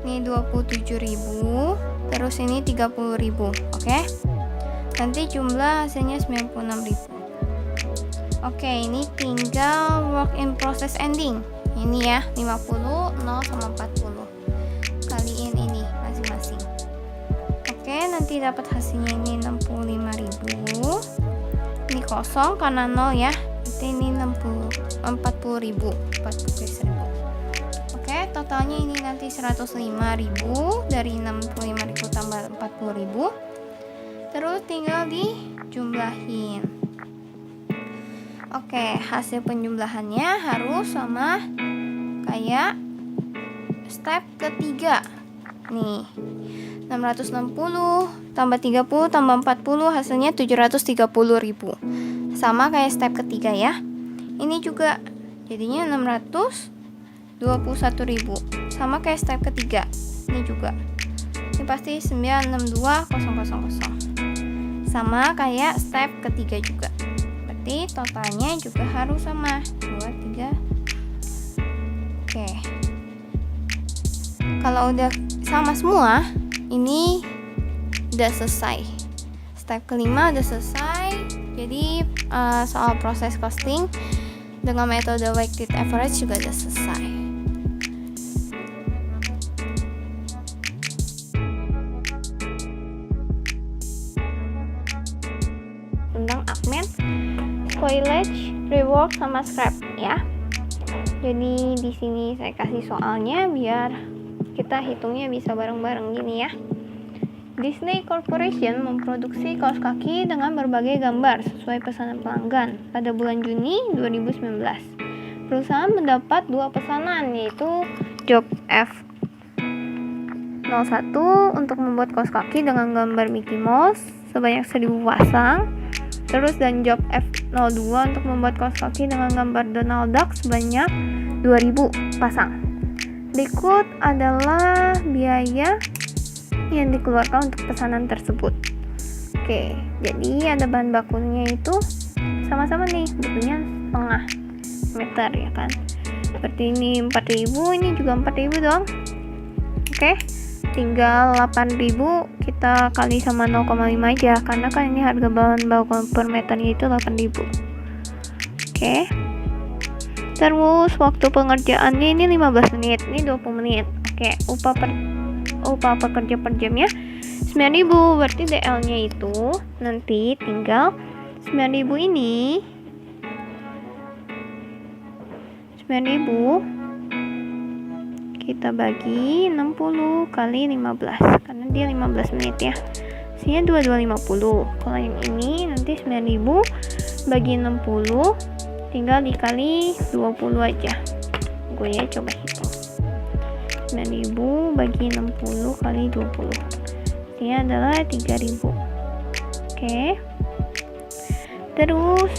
Ini 27.000. Terus ini 30.000. Oke. Nanti jumlah hasilnya 96.000. Oke, ini tinggal work in process ending. Ini ya, 50, 0 sama 40. Kaliin ini masing-masing. Oke, nanti dapat hasilnya ini 65.000. Ini kosong karena 0 ya. Nanti ini 40.000. Oke, totalnya ini nanti 105.000 dari 65.000 tambah 40.000. Terus tinggal dijumlahin. Oke, hasil penjumlahannya harus sama kayak step ketiga. Nih, 660 tambah 30 tambah 40 hasilnya 730.000. Sama kayak step ketiga ya. Ini juga jadinya 621.000. Sama kayak step ketiga. Ini juga. Ini pasti 962000. Sama kayak step ketiga juga. Berarti totalnya juga harus sama 2, 3. Oke. Kalau udah sama semua, ini udah selesai. Step kelima udah selesai. Jadi soal proses costing dengan metode weighted average juga udah selesai. Tentang augment, spoilage, rework sama scrap ya. Jadi di sini saya kasih soalnya biar kita hitungnya bisa bareng-bareng gini ya. Disney Corporation memproduksi kaos kaki dengan berbagai gambar sesuai pesanan pelanggan. Pada bulan Juni 2019, perusahaan mendapat 2 pesanan, yaitu Job F01 untuk membuat kaos kaki dengan gambar Mickey Mouse sebanyak 1000 pasang. Terus dan Job F02 untuk membuat kaos kaki dengan gambar Donald Duck sebanyak 2000 pasang. Berikut adalah biaya yang dikeluarkan untuk pesanan tersebut. Oke, jadi ada bahan bakunya itu sama-sama nih, butuhnya setengah meter ya kan. Seperti ini 4.000, ini juga 4.000 dong. Oke, tinggal 8.000 kita kali sama 0,5 aja, karena kan ini harga bahan baku per meternya itu 8.000. Oke. Terus waktu pengerjaannya ini 15 menit, ini 20 menit. Oke, upah pekerja per jamnya 9.000, berarti DL-nya itu nanti tinggal 9.000 ini 9.000 kita bagi 60 kali 15 karena dia 15 menit ya. Hasilnya 2250. Kalau yang ini nanti 9.000 bagi 60 tinggal dikali 20 aja. Gue ya coba hitung. 9.000 bagi 60 kali 20. Ini adalah 3.000. Oke. Terus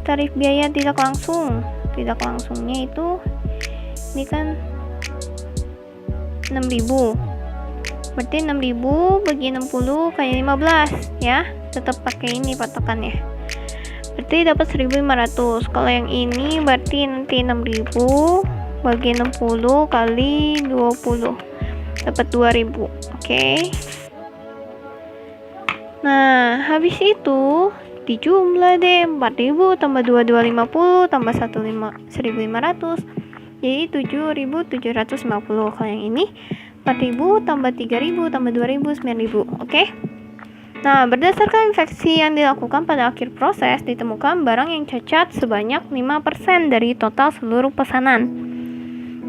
tarif biaya tidak langsung. Tidak langsungnya itu ini kan 6.000. Berarti 6.000 bagi 60 kali 15 ya. Tetap pakai ini patokannya. Berarti dapat 1.500. Kalau yang ini berarti nanti 6.000 bagi 60 kali 20 dapat 2.000. Oke. Nah, habis itu dijumlah deh 4.000 tambah 2250 tambah 1.500 jadi 7.750. Kalau yang ini 4.000 tambah 3.000 tambah 2.000 9.000. Oke. Nah, berdasarkan infeksi yang dilakukan pada akhir proses, ditemukan barang yang cacat sebanyak 5% dari total seluruh pesanan.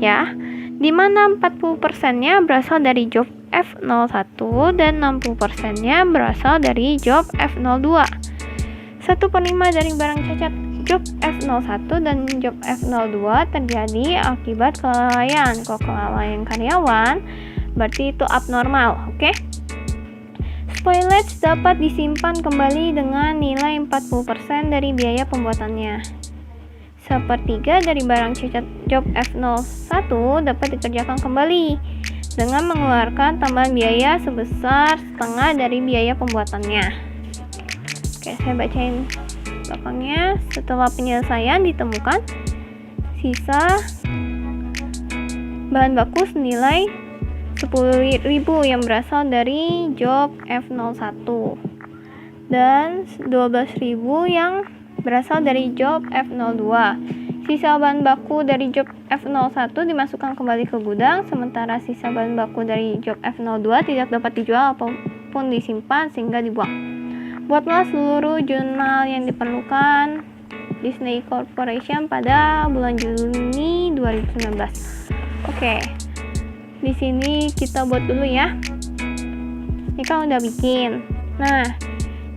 Ya, di mana 40%-nya berasal dari job F01 dan 60%-nya berasal dari job F02. 1/5 dari barang cacat job F01 dan job F02 terjadi akibat kelalaian. Kalau kelalaian karyawan, berarti itu abnormal, oke? Spoilage dapat disimpan kembali dengan nilai 40% dari biaya pembuatannya. 1/3 dari barang cacat job F01 dapat dikerjakan kembali dengan mengeluarkan tambahan biaya sebesar setengah dari biaya pembuatannya. Oke, saya bacain belakangnya. Setelah penyelesaian ditemukan sisa bahan baku senilai 10.000 yang berasal dari job F01 dan 12.000 yang berasal dari job F02. Sisa bahan baku dari job F01 dimasukkan kembali ke gudang, sementara sisa bahan baku dari job F02 tidak dapat dijual ataupun disimpan sehingga dibuang. Buatlah seluruh jurnal yang diperlukan Disney Corporation pada bulan Juni 2019. Oke. Di sini kita buat dulu ya. Ini kan udah bikin. Nah,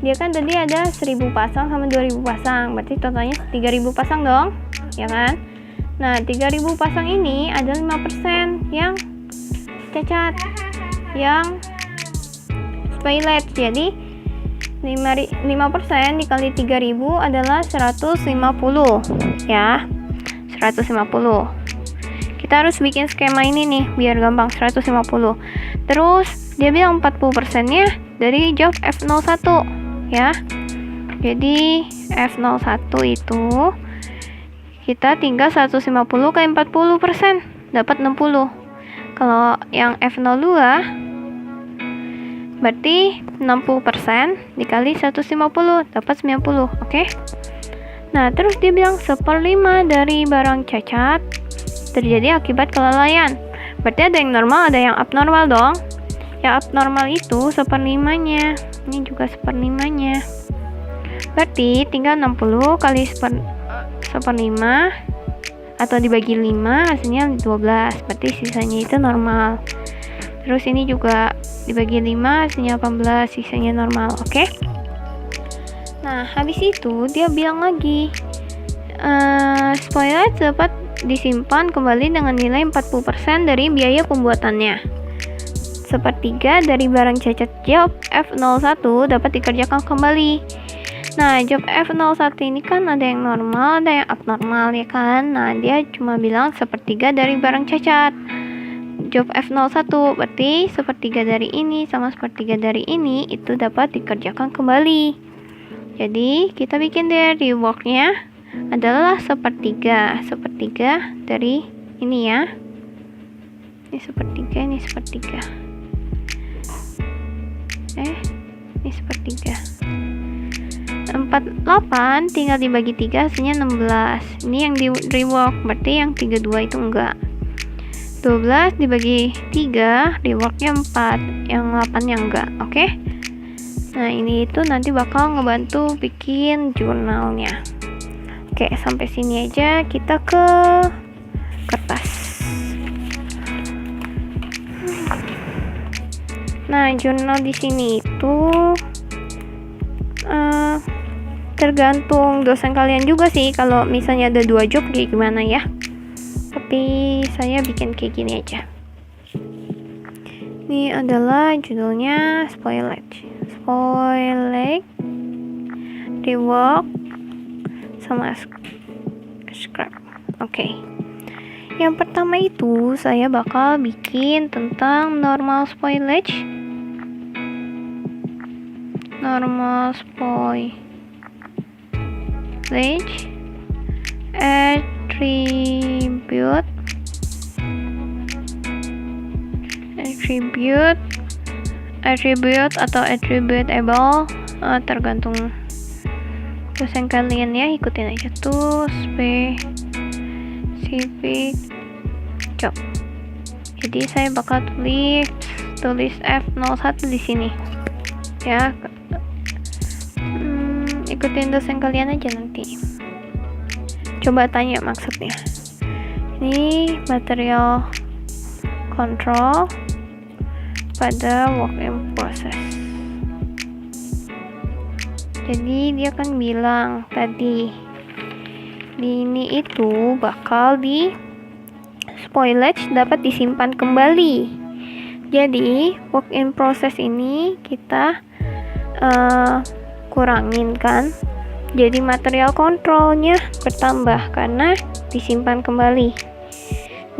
dia kan tadi ada 1.000 pasang sama 2.000 pasang. Berarti totalnya 3.000 pasang dong. Ya kan? Nah, 3.000 pasang ini ada 5% yang cacat. Yang spoilage. Jadi 5% dikali 3.000 adalah 150. Ya. 150. Kita harus bikin skema ini nih biar gampang. 150. Terus dia bilang 40%-nya dari job F01 ya. Jadi F01 itu kita tinggal 150 kali 40% dapat 60. Kalau yang F02 berarti 60% dikali 150 dapat 90. Oke. Nah, terus dia bilang 1/5 dari barang cacat terjadi akibat kelalaian. Berarti ada yang normal, ada yang abnormal dong. Yang abnormal itu 1/5-nya. Ini juga 1/5-nya. Berarti tinggal 60 kali 1/5 atau dibagi 5 hasilnya 12. Berarti sisanya itu normal. Terus ini juga dibagi 5 hasilnya 18, sisanya normal. Oke? Nah, habis itu dia bilang lagi spoilage dapat disimpan kembali dengan nilai 40% dari biaya pembuatannya. 1/3 dari barang cacat job F01 dapat dikerjakan kembali. Nah, job F01 ini kan ada yang normal, ada yang abnormal ya kan. Nah, dia cuma bilang 1/3 dari barang cacat job F01, berarti 1/3 dari ini sama 1/3 dari ini itu dapat dikerjakan kembali. Jadi kita bikin deh reworknya adalah 1/3 dari ini ya. Ini 1/3, ini 1/3. Ini 1/3. 48 tinggal dibagi 3 hasilnya 16. Ini yang di rework, berarti yang 32 itu enggak. 12 dibagi 3 reworknya 4, yang 8-nya enggak. Oke? Nah, ini itu nanti bakal ngebantu bikin jurnalnya. Oke, sampai sini aja. Kita ke kertas. Nah, jurnal di sini itu tergantung dosen kalian juga sih. Kalau misalnya ada 2 job kayak gimana ya. Tapi saya bikin kayak gini aja. Ini adalah judulnya spoilage, rework, sama scrap. Oke. Yang pertama itu saya bakal bikin tentang normal spoilage. Normal spoilage attribute atau attributable, tergantung dosen kalian ya, ikutin aja tuh specific job. Jadi saya bakal tulis F01 di sini ya. Ikutin dosen kalian aja nanti. Coba tanya maksudnya. Ini material control pada work in process. Jadi dia kan bilang tadi ini itu bakal di spoilage dapat disimpan kembali. Jadi work in process ini kita kurangin kan. Jadi material kontrolnya bertambah karena disimpan kembali.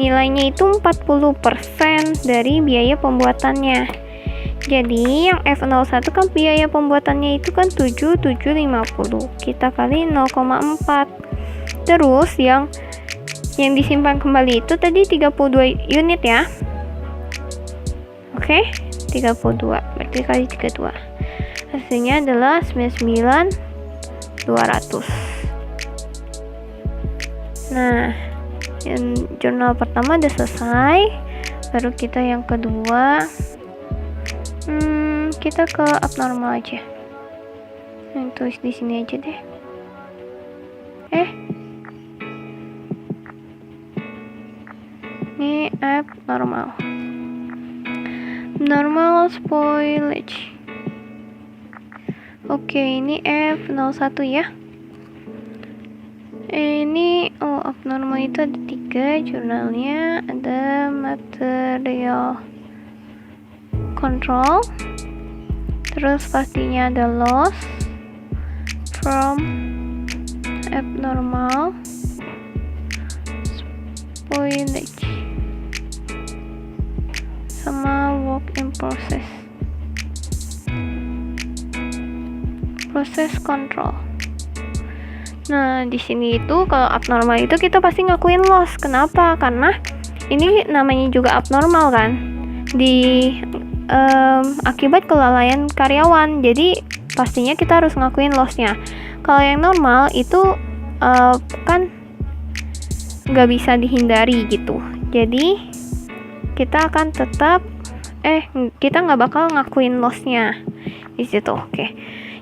Nilainya itu 40% dari biaya pembuatannya. Jadi yang F01 kan biaya pembuatannya itu kan 7.750. Kita kali 0,4. Terus yang disimpan kembali itu tadi 32 unit ya. Oke, 32 berarti kali 32. Hasilnya adalah 99.200. Nah, yang jurnal pertama udah selesai. Baru kita yang kedua. Kita ke abnormal aja. Yang tulis di sini aja deh. Ini abnormal. Normal spoilage. Oke, ini F01 ya. Ini abnormal itu ada 3 jurnalnya, ada material control, terus pastinya ada loss from abnormal spoilage sama work in process control. Nah, di sini itu kalau abnormal itu kita pasti ngakuin loss. Kenapa? Karena ini namanya juga abnormal kan, akibat kelalaian karyawan. Jadi pastinya kita harus ngakuin lossnya. Kalau yang normal itu kan nggak bisa dihindari gitu. Jadi kita akan tetap kita nggak bakal ngakuin lossnya di situ. Oke.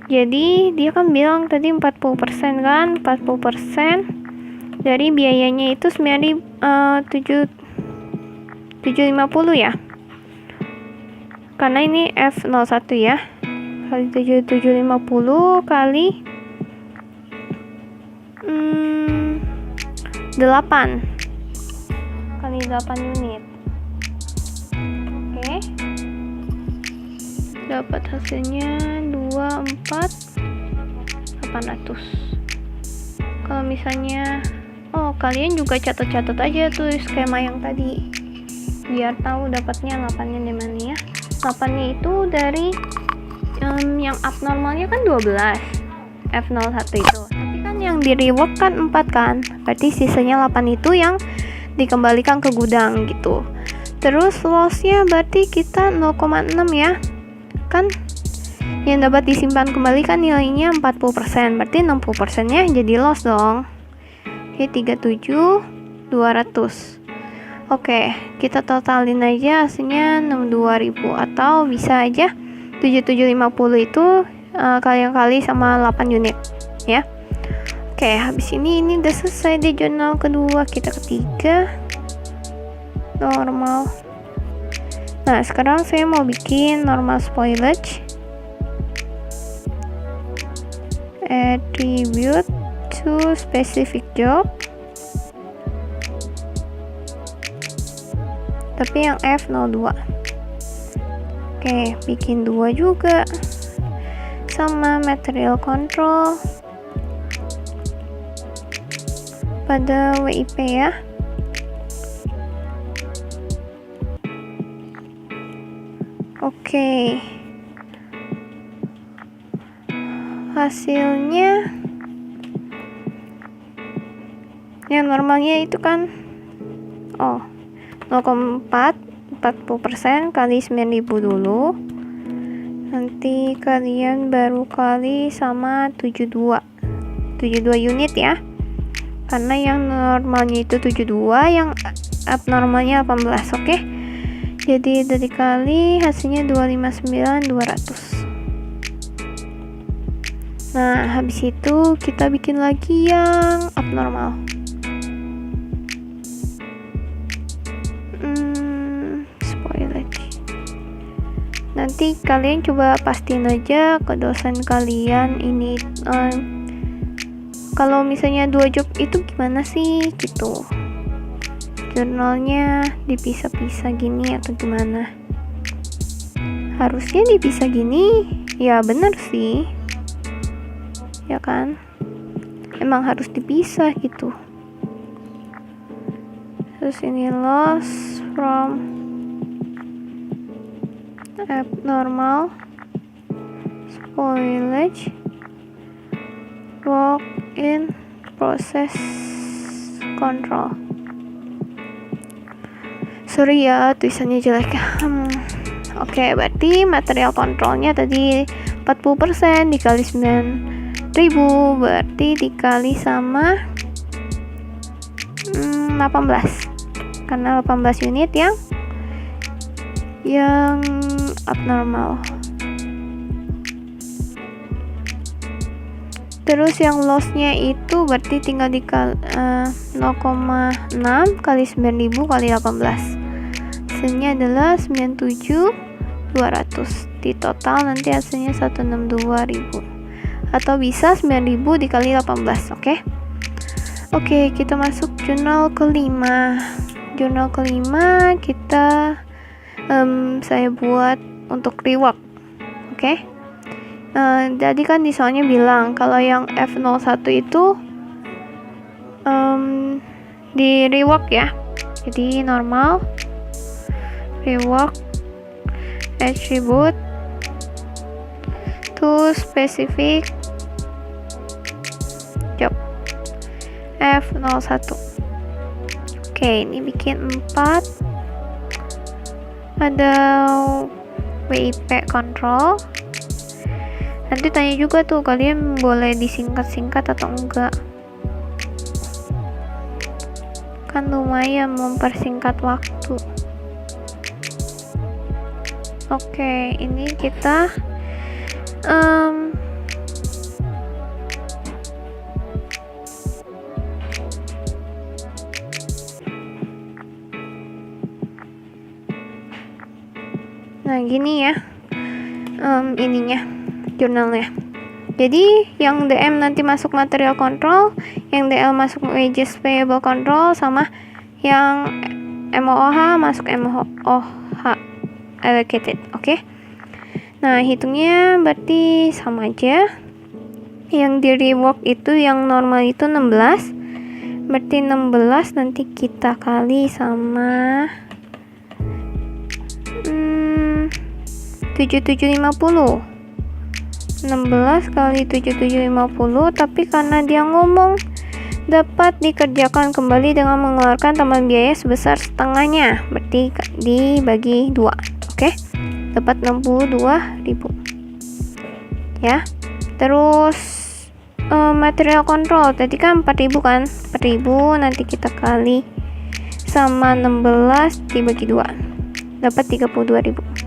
Jadi dia kan bilang tadi 40% kan, 40% dari biayanya itu 750 ya. Karena ini F01 ya. Kali 750 kali 8 kali 8 unit. Oke. Dapat hasilnya 24.800. Kalau misalnya kalian juga catat-catat aja tuh skema yang tadi biar tahu dapatnya 8-nya di mana ya. 8-nya itu dari yang abnormalnya kan 12 F01 itu. Tapi kan yang di rework kan 4 kan. Berarti sisanya 8 itu yang dikembalikan ke gudang gitu. Terus lossnya berarti kita 0,6 ya. Kan yang dapat disimpan kembali kan nilainya 40%, berarti 60%-nya jadi loss dong. Oke, 37.200. Oke, kita totalin aja hasilnya 62.000 atau bisa aja 7750 itu kalian kali sama 8 unit ya. Oke, habis ini udah selesai di jurnal kedua. Kita ketiga normal. Nah, sekarang saya mau bikin normal spoilage. Attribute to specific job. Tapi yang F02. Oke, bikin 2 juga. Sama material control pada WIP ya. Oke. Hasilnya yang normalnya itu kan 0,4 40% kali 9.000 dulu nanti kalian baru kali sama 72 unit ya, karena yang normalnya itu 72, yang abnormalnya 18. Oke, jadi dari kali hasilnya 259.200. Nah, habis itu kita bikin lagi yang abnormal. Spoilage. Nanti kalian coba pastiin aja ke dosen kalian ini kalau misalnya 2 job itu gimana sih gitu, jurnalnya dipisah-pisah gini atau gimana. Harusnya dipisah gini, ya bener sih, ya kan, emang harus dipisah gitu. Terus ini loss from abnormal, spoilage, work in process control. Sorry ya tulisannya jelek. Oke, berarti material kontrolnya tadi 40% dikali 9.000 berarti dikali sama 18, karena 18 unit yang abnormal. Terus yang lossnya itu berarti tinggal dikali 0,6 kali 9.000 kali 18, hasilnya adalah 97.200. Di total nanti hasilnya 162.000, atau bisa 9.000 dikali 18. Oke, kita masuk jurnal kelima. Jurnal kelima kita saya buat untuk rework. Jadi kan di soalnya bilang kalau yang F01 itu di rework ya. Jadi normal, rework, attribute to specific job F01. Oke, ini bikin 4. Ada WIP control. Nanti tanya juga tuh, kalian boleh disingkat-singkat atau enggak, kan lumayan mempersingkat waktu. Oke, ini kita nah gini ya, ininya jurnalnya. Jadi yang DM nanti masuk material control, yang DL masuk wages payable control, sama yang MOH masuk MOH allocated. Nah, hitungnya berarti sama aja. Yang di rework itu yang normal itu 16, berarti 16 nanti kita kali sama 7750. 16 kali 7750, tapi karena dia ngomong dapat dikerjakan kembali dengan mengeluarkan tambahan biaya sebesar setengahnya, berarti dibagi 2. Dapat 62.000 ya. Terus material control tadi kan 4.000 kan, 4.000 nanti kita kali sama 16 dibagi 2, dapat 32.000.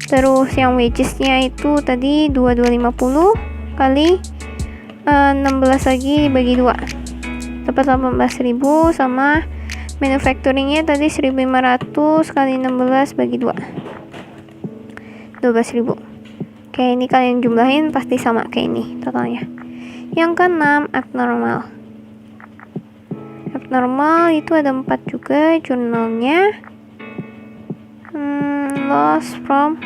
Terus yang wagesnya itu tadi 2250 kali 16 lagi dibagi 2, dapat 18.000, sama manufacturingnya tadi 1.500 kali 16 bagi 2, 12.000. Oke, ini kalian jumlahin pasti sama kayak ini totalnya. Yang keenam, abnormal. Abnormal itu ada 4 juga jurnalnya. Loss from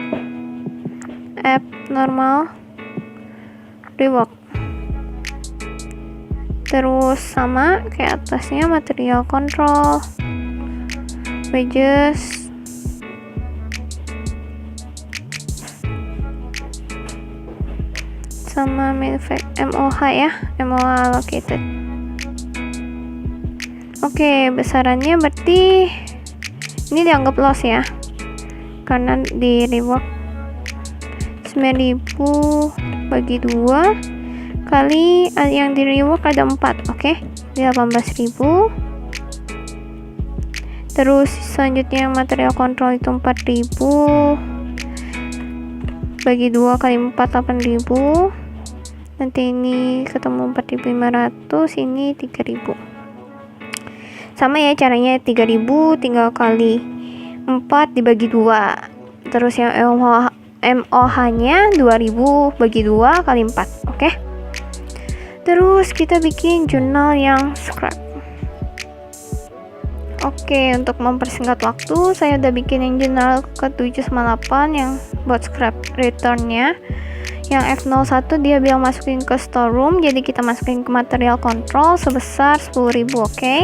abnormal, rework. Terus sama kayak atasnya, material control, wages, sama MOH ya, MOH allocated. Oke, besarannya berarti ini dianggap loss ya, karena di rework 9.000 bagi 2 kali yang di rework ada 4, oke? 18.000. Terus selanjutnya yang material kontrol itu 4.000 bagi 2 kali 4, 8.000. Nanti ini ketemu 4.500, ini 3.000. Sama ya caranya, 3.000 tinggal kali 4 dibagi 2. Terus yang MOH nya 2.000 bagi 2 kali 4, oke? Terus kita bikin jurnal yang scrap. Oke, untuk mempersingkat waktu, saya udah bikin yang jurnal ke-7 sama 8 yang buat scrap returnnya. Yang F01 dia bilang masukin ke storeroom, jadi kita masukin ke material control sebesar 10.000, oke?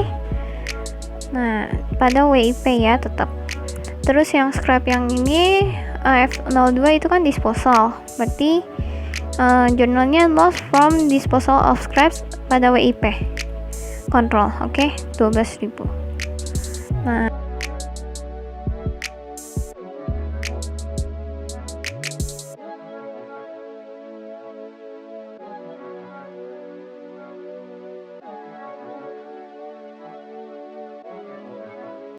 Nah, pada WIP ya tetap. Terus yang scrap yang ini F02 itu kan disposal, berarti jurnalnya loss from disposal of scraps pada WIP control, oke? 12.000.